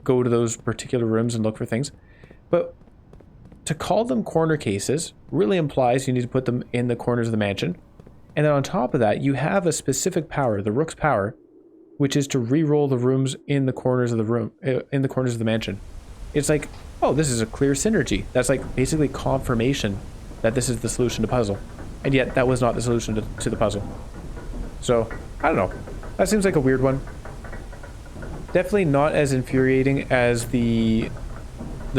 Go to those particular rooms and look for things. But to call them corner cases really implies you need to put them in the corners of the mansion. And then on top of that, you have a specific power, the rook's power, which is to re-roll the rooms in the corners of the room, in the corners of the mansion. It's like, oh, this is a clear synergy. That's like basically confirmation that this is the solution to puzzle. And yet that was not the solution to the puzzle. So, I don't know. That seems like a weird one. Definitely not as infuriating as the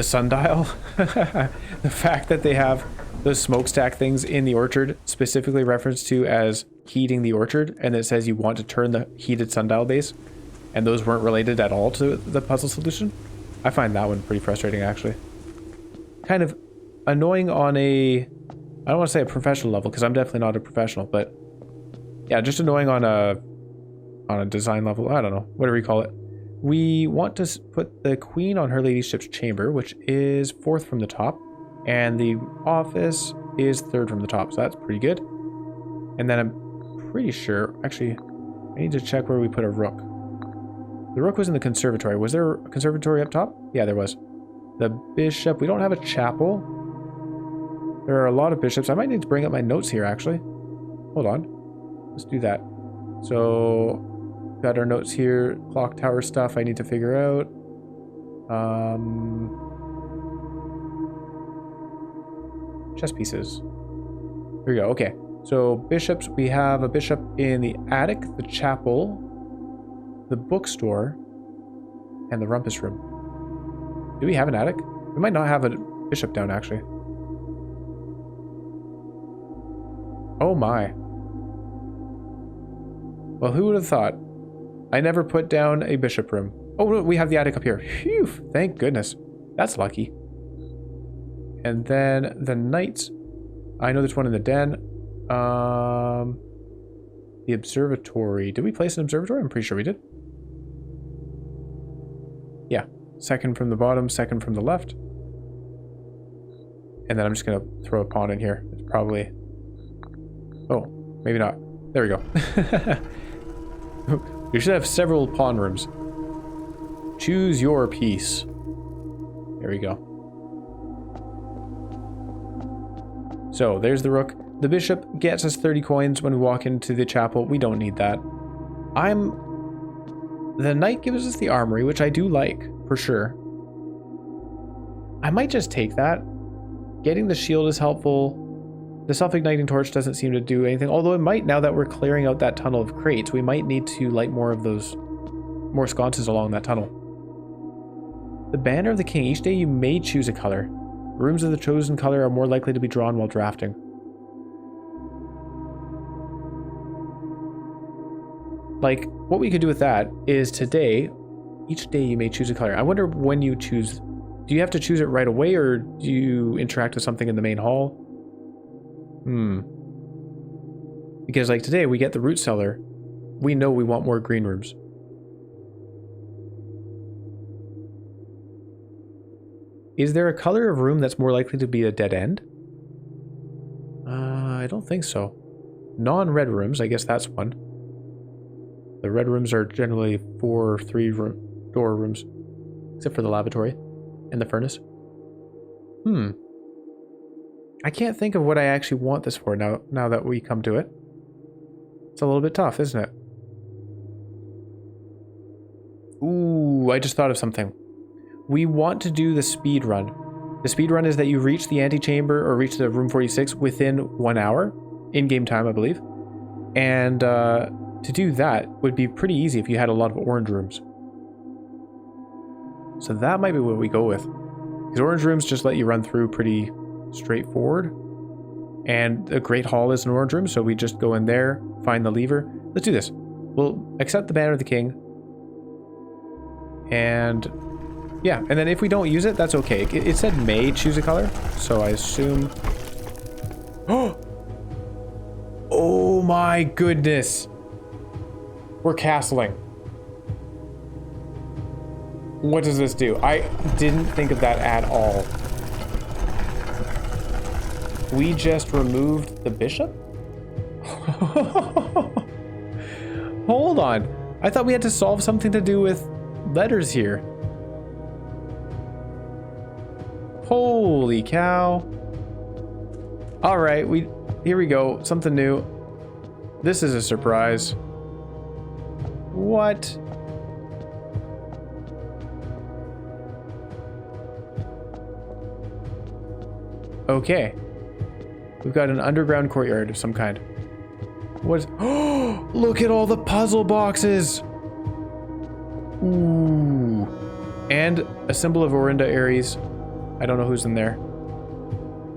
sundial. The fact that they have those smokestack things in the orchard, specifically referenced to as heating the orchard, and it says you want to turn the heated sundial base, and those weren't related at all to the puzzle solution. I find that one pretty frustrating, actually. Kind of annoying on a... I don't want to say a professional level, because I'm definitely not a professional, but... Yeah, just annoying on a design level. I don't know. Whatever you call it. We want to put the queen on her ladyship's chamber, which is 4th from the top. And the office is 3rd from the top, so that's pretty good. And then I'm pretty sure... Actually, I need to check where we put a rook. The rook was in the conservatory. Was there a conservatory up top? Yeah, there was. The bishop. We don't have a chapel. There are a lot of bishops. I might need to bring up my notes here, actually. Hold on. Let's do that. So, got our notes here. Clock tower stuff I need to figure out. Chess pieces. Here we go. Okay. So, bishops. We have a bishop in the attic, the chapel, the bookstore, and the rumpus room. Do we have an attic? We might not have a bishop down, actually. Oh my. Well, who would have thought? I never put down a bishop room. Oh, we have the attic up here. Phew, thank goodness. That's lucky. And then the knights. I know there's one in the den. The observatory. Did we place an observatory? I'm pretty sure we did. Yeah. 2nd from the bottom, 2nd from the left. And then I'm just going to throw a pawn in here. It's probably... Oh, maybe not. There we go. You should have several pawn rooms. Choose your piece. There we go. So, there's the rook. The bishop gets us 30 coins when we walk into the chapel. We don't need that. The knight gives us the armory, which I do like, for sure. I might just take that. Getting the shield is helpful. The self-igniting torch doesn't seem to do anything, although it might, now that we're clearing out that tunnel of crates, we might need to light more of those, more sconces along that tunnel. The banner of the king. Each day you may choose a color. Rooms of the chosen color are more likely to be drawn while drafting. Like, what we could do with that is today, each day you may choose a color. I wonder when you choose, do you have to choose it right away, or do you interact with something in the main hall? Because like today, we get the root cellar. We know we want more green rooms. Is there a color of room that's more likely to be a dead end? I don't think so. Non-red rooms, I guess that's one. The red rooms are generally 4 3-door rooms, except for the lavatory and the furnace. I can't think of what I actually want this for now that we come to it. It's a little bit tough, isn't it? Ooh, I just thought of something. We want to do the speed run. The speed run is that you reach the antechamber or reach the room 46 within 1 hour, in-game time, I believe. And to do that would be pretty easy if you had a lot of orange rooms. So that might be what we go with. Because orange rooms just let you run through pretty straightforward. And the Great Hall is an orange room, so we just go in there, find the lever. Let's do this. We'll accept the banner of the king. And yeah, and then if we don't use it, that's okay. It said may choose a color, so I assume... Oh my goodness! We're castling. What does this do? I didn't think of that at all. We just removed the bishop? Hold on. I thought we had to solve something to do with letters here. Holy cow. All right, here we go. Something new. This is a surprise. What? Okay. We've got an underground courtyard of some kind. What is... Oh, look at all the puzzle boxes! Ooh. And a symbol of Orinda Ares. I don't know who's in there.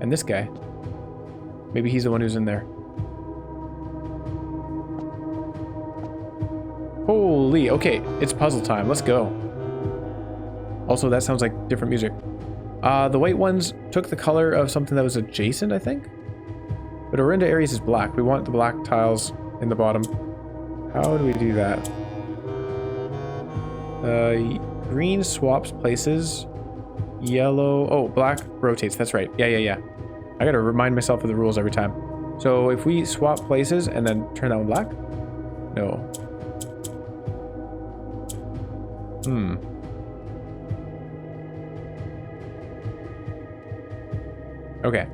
And this guy. Maybe he's the one who's in there. Holy, okay, it's puzzle time. Let's go. Also, that sounds like different music. The white ones took the color of something that was adjacent, I think? But Orinda Aries is black. We want the black tiles in the bottom. How do we do that? Green swaps places. Yellow... Oh, black rotates. That's right. Yeah. I gotta remind myself of the rules every time. So if we swap places and then turn that one black? No. Okay.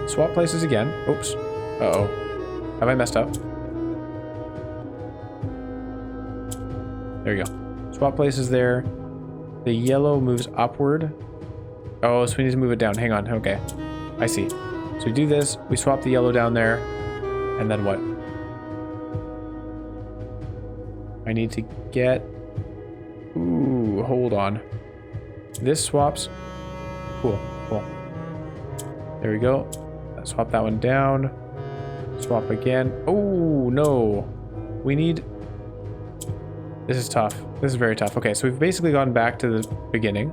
Swap places again. Oops. Uh-oh. Have I messed up? There you go. Swap places there. The yellow moves upward. Oh, so we need to move it down. Hang on. Okay. I see. So we do this. We swap the yellow down there. And then what? I need to get... Ooh, hold on. This swaps. Cool. There we go. Swap that one down. Swap again. Oh, no. We need... This is tough. This is very tough. Okay, so we've basically gone back to the beginning.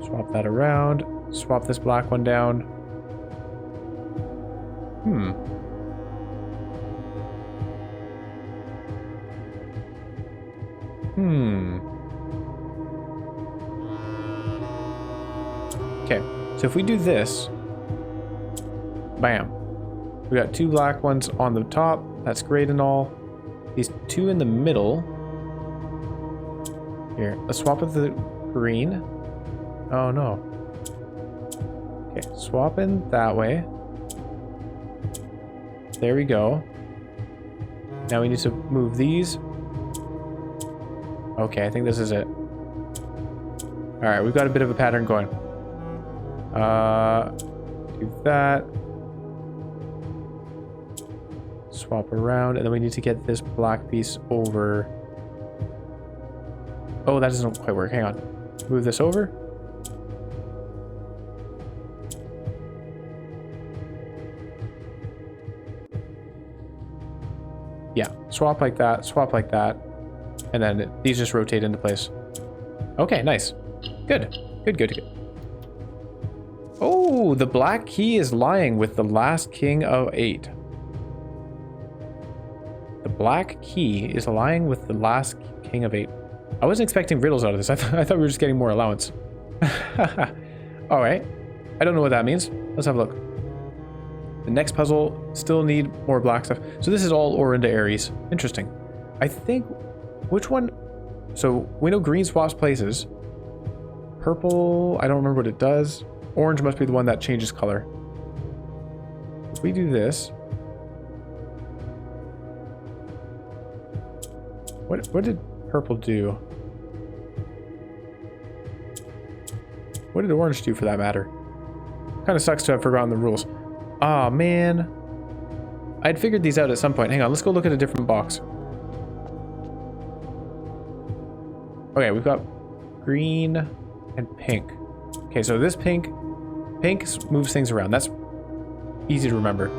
Swap that around. Swap this black one down. Okay, so if we do this, bam. We got two black ones on the top. That's great and all. These two in the middle. Here, let's swap with the green. Oh no. Okay, swap in that way. There we go. Now we need to move these. Okay, I think this is it. Alright, we've got a bit of a pattern going. Do that. Swap around, and then we need to get this black piece over. Oh, that doesn't quite work. Hang on. Move this over. Yeah, swap like that, and then these just rotate into place. Okay, nice. Good. Oh, the black key is lying with the last king of 8. The black key is lying with the last king of 8. I wasn't expecting riddles out of this. I thought we were just getting more allowance. All right. I don't know what that means. Let's have a look. The next puzzle, still need more black stuff. So this is all Orinda Aries. Interesting. I think, which one? So we know green swaps places. Purple, I don't remember what it does. Orange must be the one that changes color. If we do this. What did purple do? What did orange do for that matter? Kind of sucks to have forgotten the rules. Aw, man. I'd figured these out at some point. Hang on, let's go look at a different box. Okay, we've got green and pink. Okay, so this pink moves things around. That's easy to remember.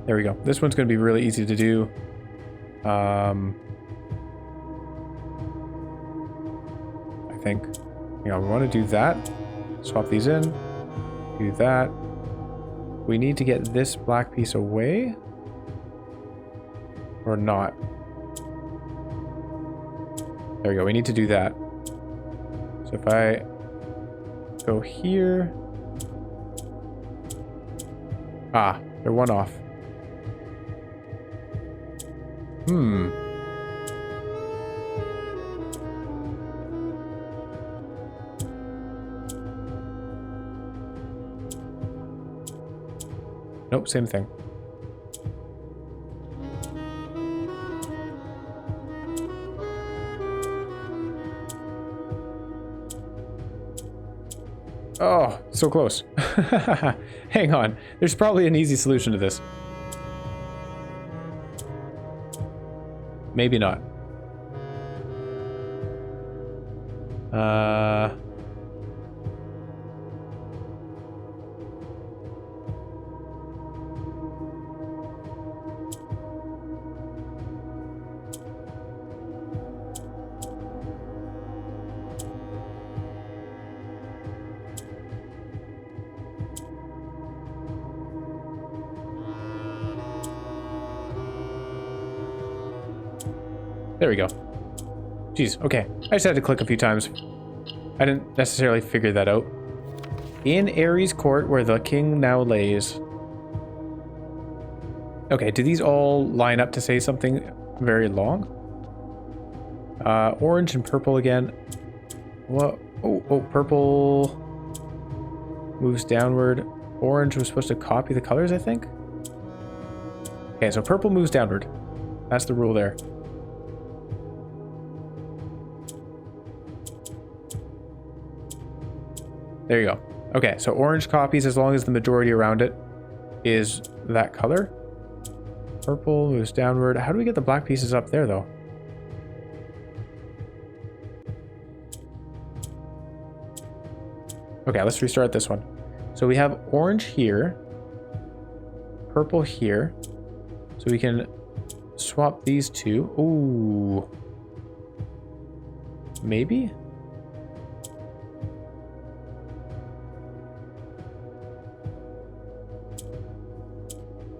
There we go. This one's going to be really easy to do. I think. You know, we want to do that. Swap these in. Do that. We need to get this black piece away. Or not. There we go. We need to do that. So if I go here. Ah, they're one off. Nope, same thing. Oh, so close. Hang on. There's probably an easy solution to this. Maybe not. There we go. Jeez, okay. I just had to click a few times. I didn't necessarily figure that out. In Ares' court, where the king now lays. Okay, do these all line up to say something very long? Orange and purple again. What? Oh, purple moves downward. Orange was supposed to copy the colors, I think? Okay, so purple moves downward. That's the rule there. There you go. Okay, so orange copies as long as the majority around it is that color. Purple moves downward. How do we get the black pieces up there, though? Okay, let's restart this one. So we have orange here, purple here. So we can swap these two. Ooh. Maybe?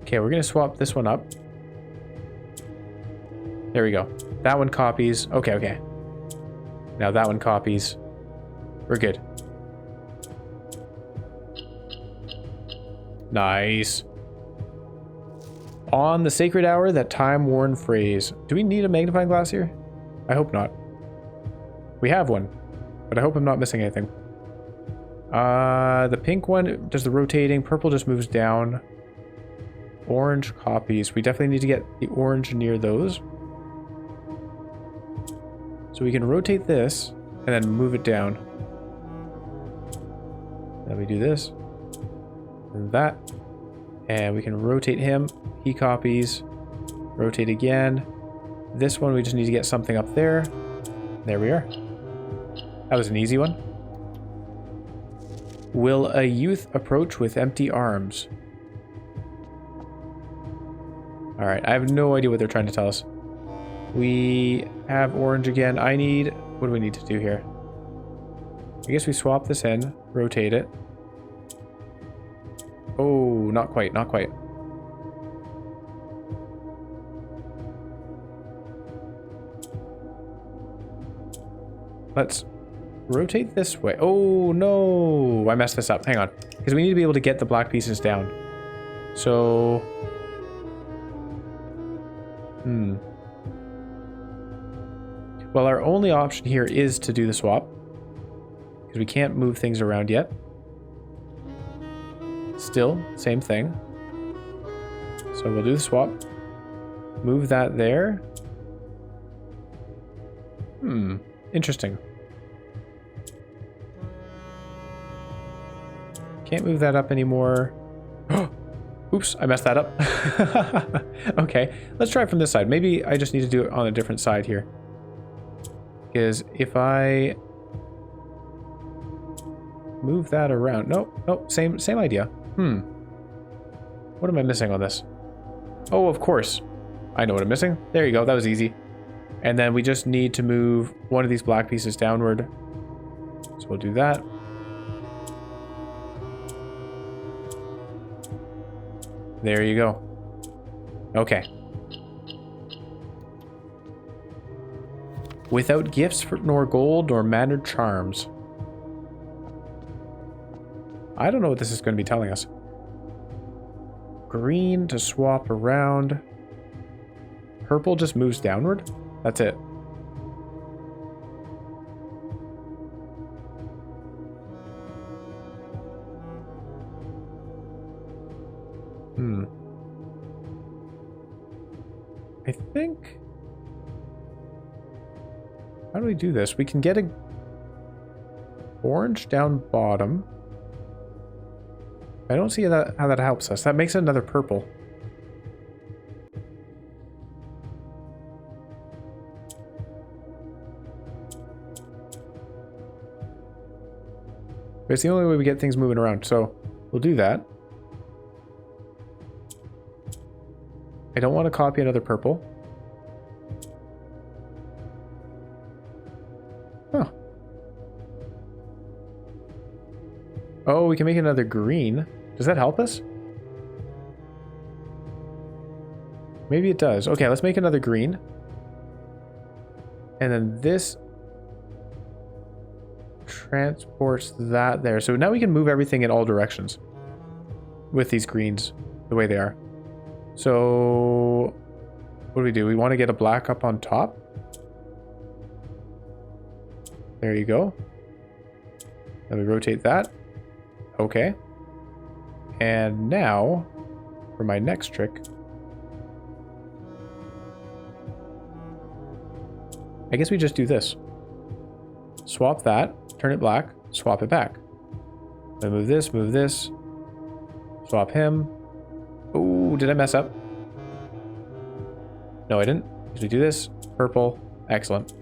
Okay, we're going to swap this one up. There we go. That one copies. Okay. Now that one copies. We're good. Nice. On the sacred hour, that time-worn phrase. Do we need a magnifying glass here? I hope not. We have one, but I hope I'm not missing anything. The pink one does the rotating. Purple just moves down. Orange copies. We definitely need to get the orange near those. So we can rotate this and then move it down. Then we do this. And that. And we can rotate him. He copies. Rotate again. This one we just need to get something up there. There we are. That was an easy one. Will a youth approach with empty arms? Alright, I have no idea what they're trying to tell us. We have orange again. I need... What do we need to do here? I guess we swap this in. Rotate it. Oh, not quite, not quite. Let's rotate this way. Oh, no. I messed this up. Hang on. Because we need to be able to get the black pieces down. So... Well, our only option here is to do the swap. Because we can't move things around yet. Still, same thing. So we'll do the swap. Move that there. Interesting. Can't move that up anymore. Oops, I messed that up. Okay, let's try it from this side. Maybe I just need to do it on a different side here. Because if I move that around... Nope, same idea. What am I missing on this? Oh, of course. I know what I'm missing. There you go, that was easy. And then we just need to move one of these black pieces downward. So we'll do that. There you go. Okay. Without gifts nor gold nor mannered charms. I don't know what this is going to be telling us. Green to swap around. Purple just moves downward. That's it. I think... How do we do this? We can get a orange down bottom. I don't see how that helps us. That makes it another purple. But it's the only way we get things moving around, so we'll do that. I don't want to copy another purple. Huh. Oh, we can make another green. Does that help us? Maybe it does. Okay, let's make another green. And then this transports that there. So now we can move everything in all directions with these greens the way they are. So what do? We want to get a black up on top. There you go. Then we rotate that. Okay. And now for my next trick, I guess we just do this. Swap that, turn it black, swap it back. Then move this, swap him. Oh, did I mess up? No, I didn't. Usually do this, purple, excellent.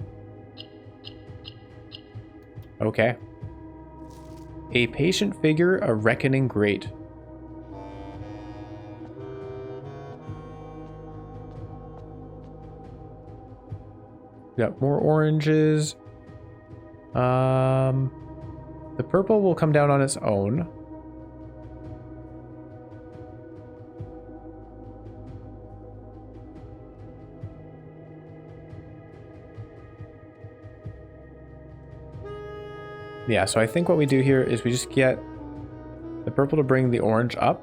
Okay. A patient figure, a reckoning great. Got more oranges. The purple will come down on its own. Yeah, so I think what we do here is we just get the purple to bring the orange up.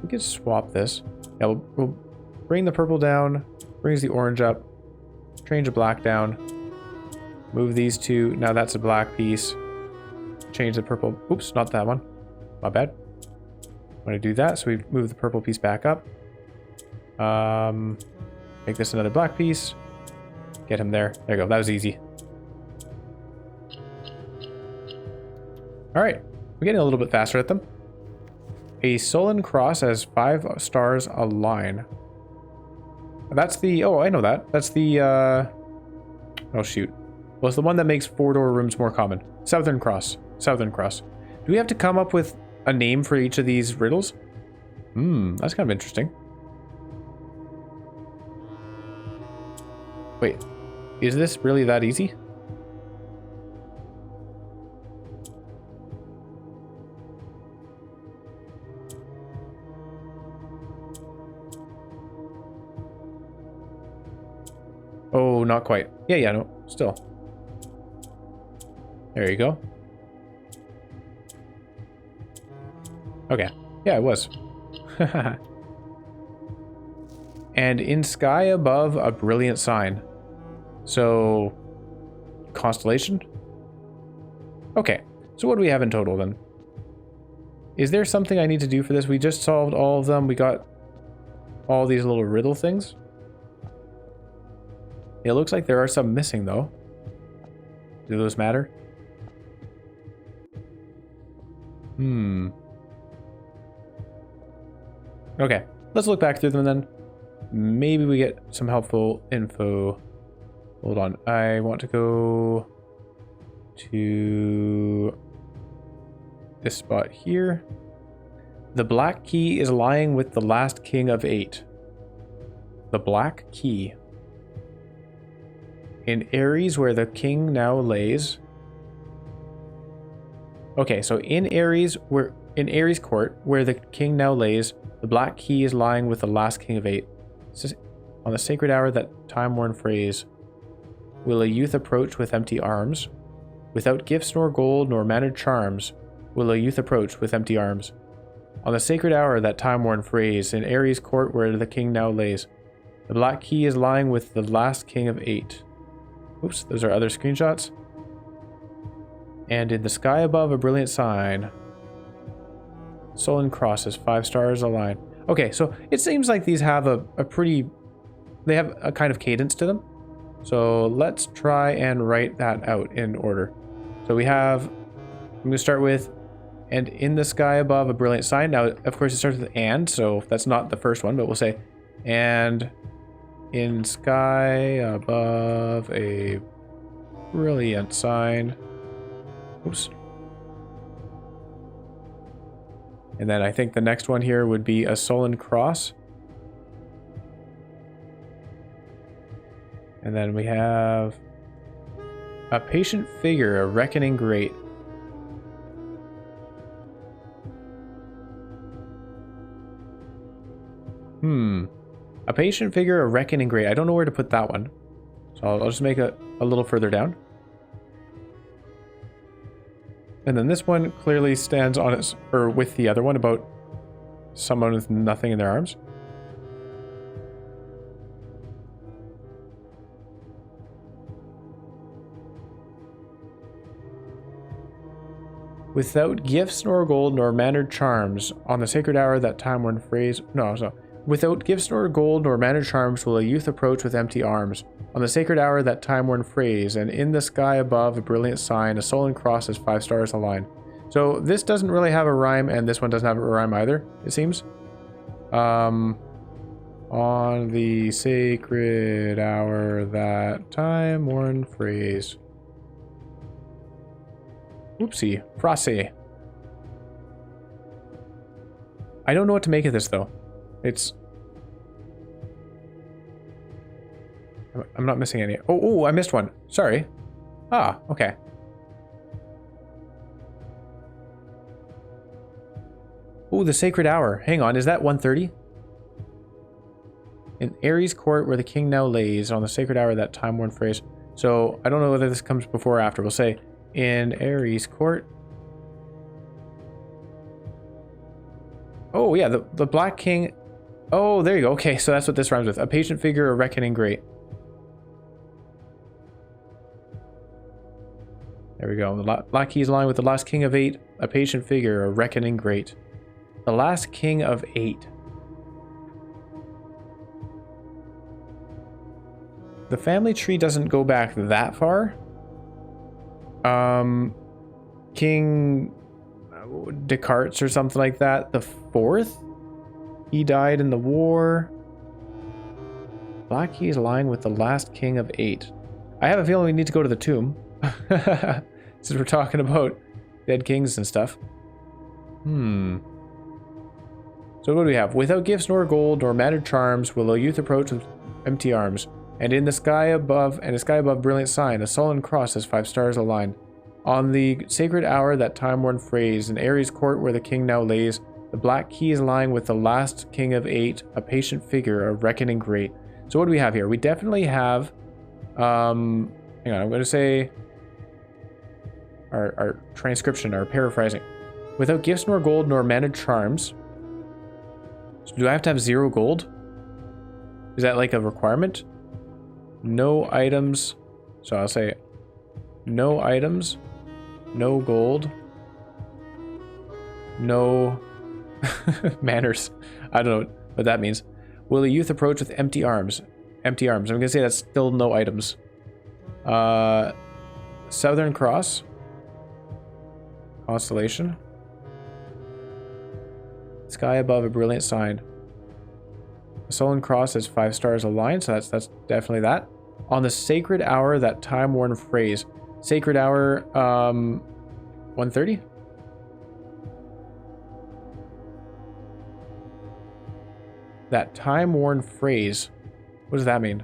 We could swap this. Yeah, we'll bring the purple down, brings the orange up, change the black down, move these two. Now that's a black piece. Change the purple. Oops, not that one. My bad. I'm going to do that. So we move the purple piece back up. Make this another black piece. Get him there. There you go. That was easy. All right. We're getting a little bit faster at them. A sullen cross has 5 stars a line. That's the... Oh, I know that. That's the... Oh, shoot. Well, it's the one that makes 4-door rooms more common. Southern Cross. Southern Cross. Do we have to come up with a name for each of these riddles? That's kind of interesting. Wait. Is this really that easy? Oh, not quite. Yeah, no, still. There you go. Okay. Yeah, it was. And in sky above, a brilliant sign. So, constellation? Okay. So what do we have in total then? Is there something I need to do for this? We just solved all of them. We got all these little riddle things. It looks like there are some missing, though. Do those matter? Okay, let's look back through them then. Maybe we get some helpful info. Hold on, I want to go to this spot here. The black key is lying with the last king of 8. The black key. In Aries, where the king now lays. Okay, so in Aries court, where the king now lays, the black key is lying with the last king of 8. On the sacred hour, that time-worn phrase, will a youth approach with empty arms? Without gifts nor gold nor mannered charms, will a youth approach with empty arms? On the sacred hour, that time-worn phrase, in Aries court, where the king now lays, the black key is lying with the last king of 8. Oops, those are other screenshots. And in the sky above, a brilliant sign. Sullen crosses, 5 stars a line. Okay, so it seems like these have a pretty... They have a kind of cadence to them. So let's try and write that out in order. So we have... I'm going to start with... And in the sky above, a brilliant sign. Now, of course, it starts with and, so that's not the first one, but we'll say... And... In sky above, a brilliant sign. Oops. And then I think the next one here would be a sullen cross. And then we have a patient figure, a reckoning great. A patient figure, a reckoning great. I don't know where to put that one. So I'll just make it a little further down. And then this one clearly stands on its, or with the other one, about someone with nothing in their arms. Without gifts nor gold nor mannered charms, on the sacred hour that time-worn phrase... No, so... Without gifts nor gold nor mannered charms will a youth approach with empty arms. On the sacred hour that time-worn phrase, and in the sky above a brilliant sign, a sullen cross as 5 stars align. So this doesn't really have a rhyme, and this one doesn't have a rhyme either, it seems. On the sacred hour that time-worn phrase... Oopsie. Frosty. I don't know what to make of this, though. It's... I'm not missing any. Oh, I missed one. Sorry. Ah, okay. Oh, the sacred hour. Hang on, is that 1:30? In Ares' court where the king now lays, on the sacred hour that time-worn phrase. So, I don't know whether this comes before or after. We'll say... In Ares' court. Oh, yeah, the Black King. Oh, there you go. Okay, so that's what this rhymes with. A patient figure, a reckoning great. There we go. The Black Key's line with the last king of 8. A patient figure, a reckoning great. The last king of 8. The family tree doesn't go back that far. King Descartes or something like that, the 4th, he died in the war. Black Key's line with the last king of 8. I have a feeling we need to go to the tomb since we're talking about dead kings and stuff. So what do we have? Without gifts nor gold nor mannered charms will a youth approach with empty arms. And in the sky above, brilliant sign, a sullen cross as 5 stars align. On the sacred hour that time-worn phrase, in Ares' court where the king now lays, the Black Key is lying with the last king of 8, a patient figure, a reckoning great. So what do we have here? We definitely have, hang on, I'm going to say our transcription, our paraphrasing. Without gifts nor gold nor mannered charms. So do I have to have 0 gold? Is that like a requirement? No items, so I'll say no items, no gold, no manners. I don't know what that means. Will a youth approach with empty arms? Empty arms. I'm going to say that's still no items. Southern Cross. Constellation. Sky above a brilliant sign. The sullen cross has 5 stars aligned, so that's definitely that. On the sacred hour, that time-worn phrase. Sacred hour, 1:30? That time-worn phrase. What does that mean?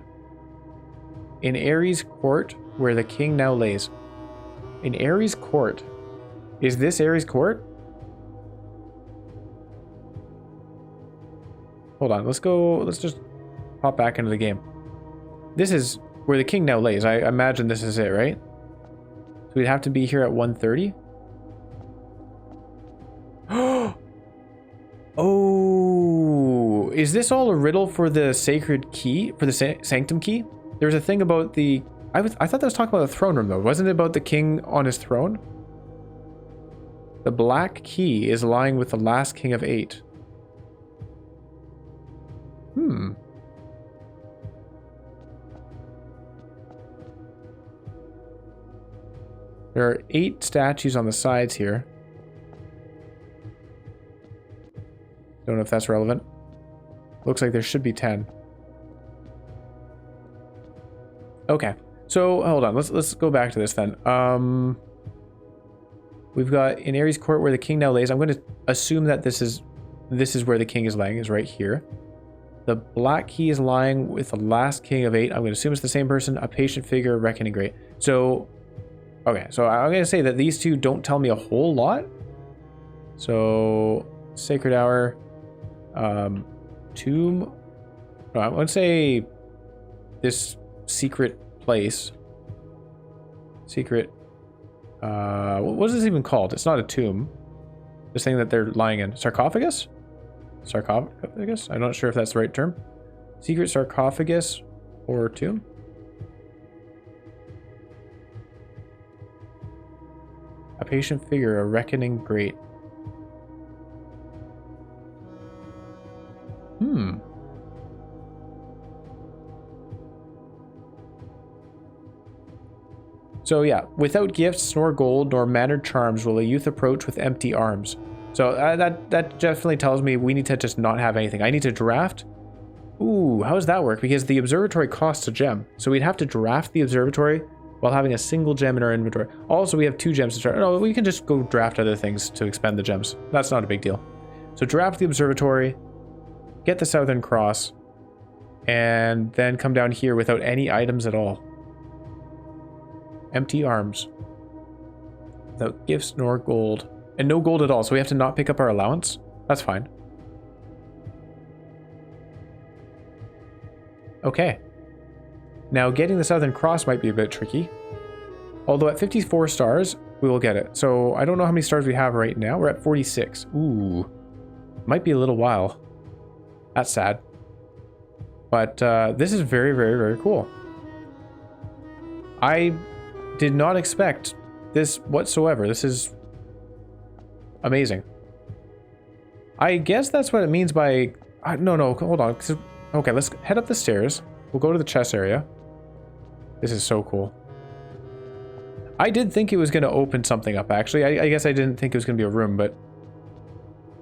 In Ares' court, where the king now lays. In Ares' court. Is this Ares' court? Hold on, let's just pop back into the game. This is where the king now lays. I imagine this is it, right? So we'd have to be here at 1:30. Oh, is this all a riddle for the sacred key, for the sanctum key? There's a thing about the... I thought that was talking about the throne room, though. Wasn't it about the king on his throne? The Black Key is lying with the last king of 8. There are 8 statues on the sides here. Don't know if that's relevant. Looks like there should be 10. Okay, so hold on. Let's go back to this then. We've got in Ares' court where the king now lays. I'm going to assume that this is where the king is laying, is right here. The Black Key is lying with the last king of 8. I'm going to assume it's the same person. A patient figure, reckoning great. So, okay, so I'm going to say that these two don't tell me a whole lot. So, sacred hour, tomb. No, I'm going to say this secret place. Secret. What is this even called? It's not a tomb. This thing that they're lying in. Sarcophagus? Sarcophagus? I'm not sure if that's the right term. Secret sarcophagus or tomb? A patient figure, a reckoning great. So yeah, without gifts nor gold nor mannered charms will a youth approach with empty arms. So that definitely tells me we need to just not have anything. I need to draft. Ooh, how does that work? Because the observatory costs a gem. So we'd have to draft the observatory while having a single gem in our inventory. Also, we have 2 gems to start. No, we can just go draft other things to expend the gems. That's not a big deal. So draft the observatory, get the Southern Cross, and then come down here without any items at all. Empty arms. Without gifts nor gold. And no gold at all, so we have to not pick up our allowance? That's fine. Okay. Now getting the Southern Cross might be a bit tricky. Although at 54 stars, we will get it. So I don't know how many stars we have right now. We're at 46. Ooh. Might be a little while. That's sad. But this is very, very, very cool. I did not expect this whatsoever. This is amazing. I guess that's what it means by... no, hold on. Okay, let's head up the stairs. We'll go to the chest area. This is so cool. I did think it was going to open something up, actually. I guess I didn't think it was going to be a room, but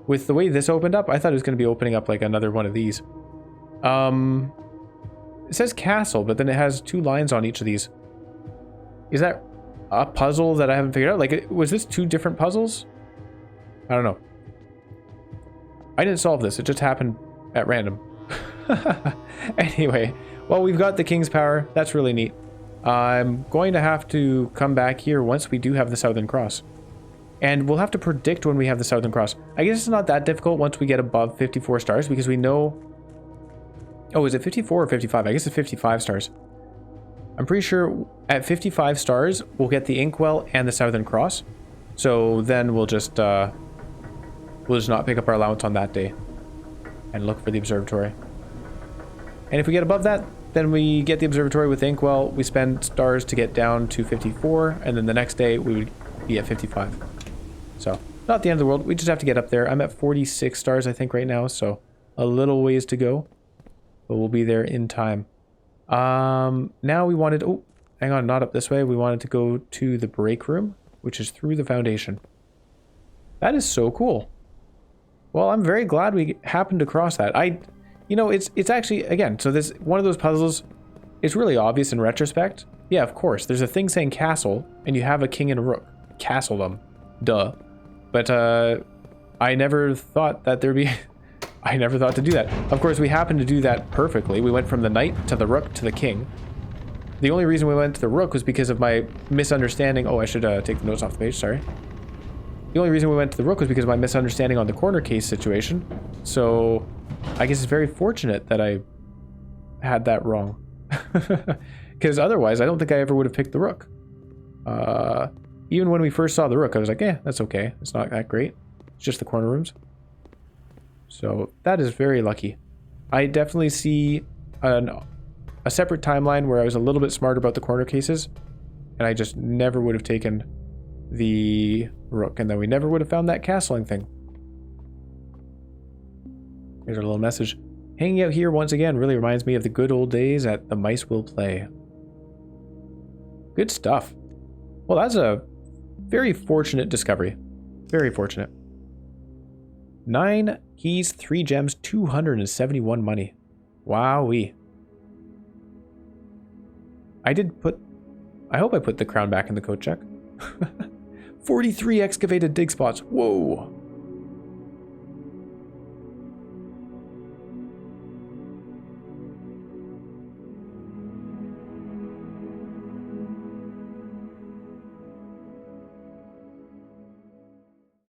with the way this opened up, I thought it was going to be opening up like another one of these. It says castle, but then it has 2 lines on each of these. Is that a puzzle that I haven't figured out? Like, was this 2 different puzzles? I don't know. I didn't solve this. It just happened at random. Anyway, well, we've got the King's Power. That's really neat. I'm going to have to come back here once we do have the Southern Cross. And we'll have to predict when we have the Southern Cross. I guess it's not that difficult once we get above 54 stars because we know... Oh, is it 54 or 55? I guess it's 55 stars. I'm pretty sure at 55 stars, we'll get the Inkwell and the Southern Cross. So then we'll just not pick up our allowance on that day and look for the observatory. And if we get above that, then we get the observatory with the Inkwell. We spend stars to get down to 54, and then the next day we would be at 55. So not the end of the world. We just have to get up there. I'm at 46 stars, I think, right now. So a little ways to go, but we'll be there in time. Now we wanted, oh, hang on, not up this way. We wanted to go to the break room, which is through the foundation. That is so cool. Well, I'm very glad we happened to cross that. You know, it's actually, again, so this, one of those puzzles, it's really obvious in retrospect. Yeah, of course, there's a thing saying castle, and you have a king and a rook. Castle them. Duh. But, I never thought that there'd be... I never thought to do that. Of course, we happened to do that perfectly. We went from the knight to the rook to the king. The only reason we went to the rook was because of my misunderstanding. Oh, I should take the notes off the page, sorry. The only reason we went to the rook was because of my misunderstanding on the corner case situation. So, I guess it's very fortunate that I had that wrong. Because otherwise, I don't think I ever would have picked the rook. Even when we first saw the rook, I was like, eh, that's okay. It's not that great. It's just the corner rooms. So that is very lucky. I definitely see a separate timeline where I was a little bit smarter about the corner cases, and I just never would have taken the rook, and then we never would have found that castling thing. Here's our little message. Hanging out here once again really reminds me of the good old days at the Mice Will Play. Good stuff. Well, that's a very fortunate discovery. Very fortunate. 9 keys, 3 gems, 271 money. Wowee. I hope I put the crown back in the coat check. 43 excavated dig spots. Whoa.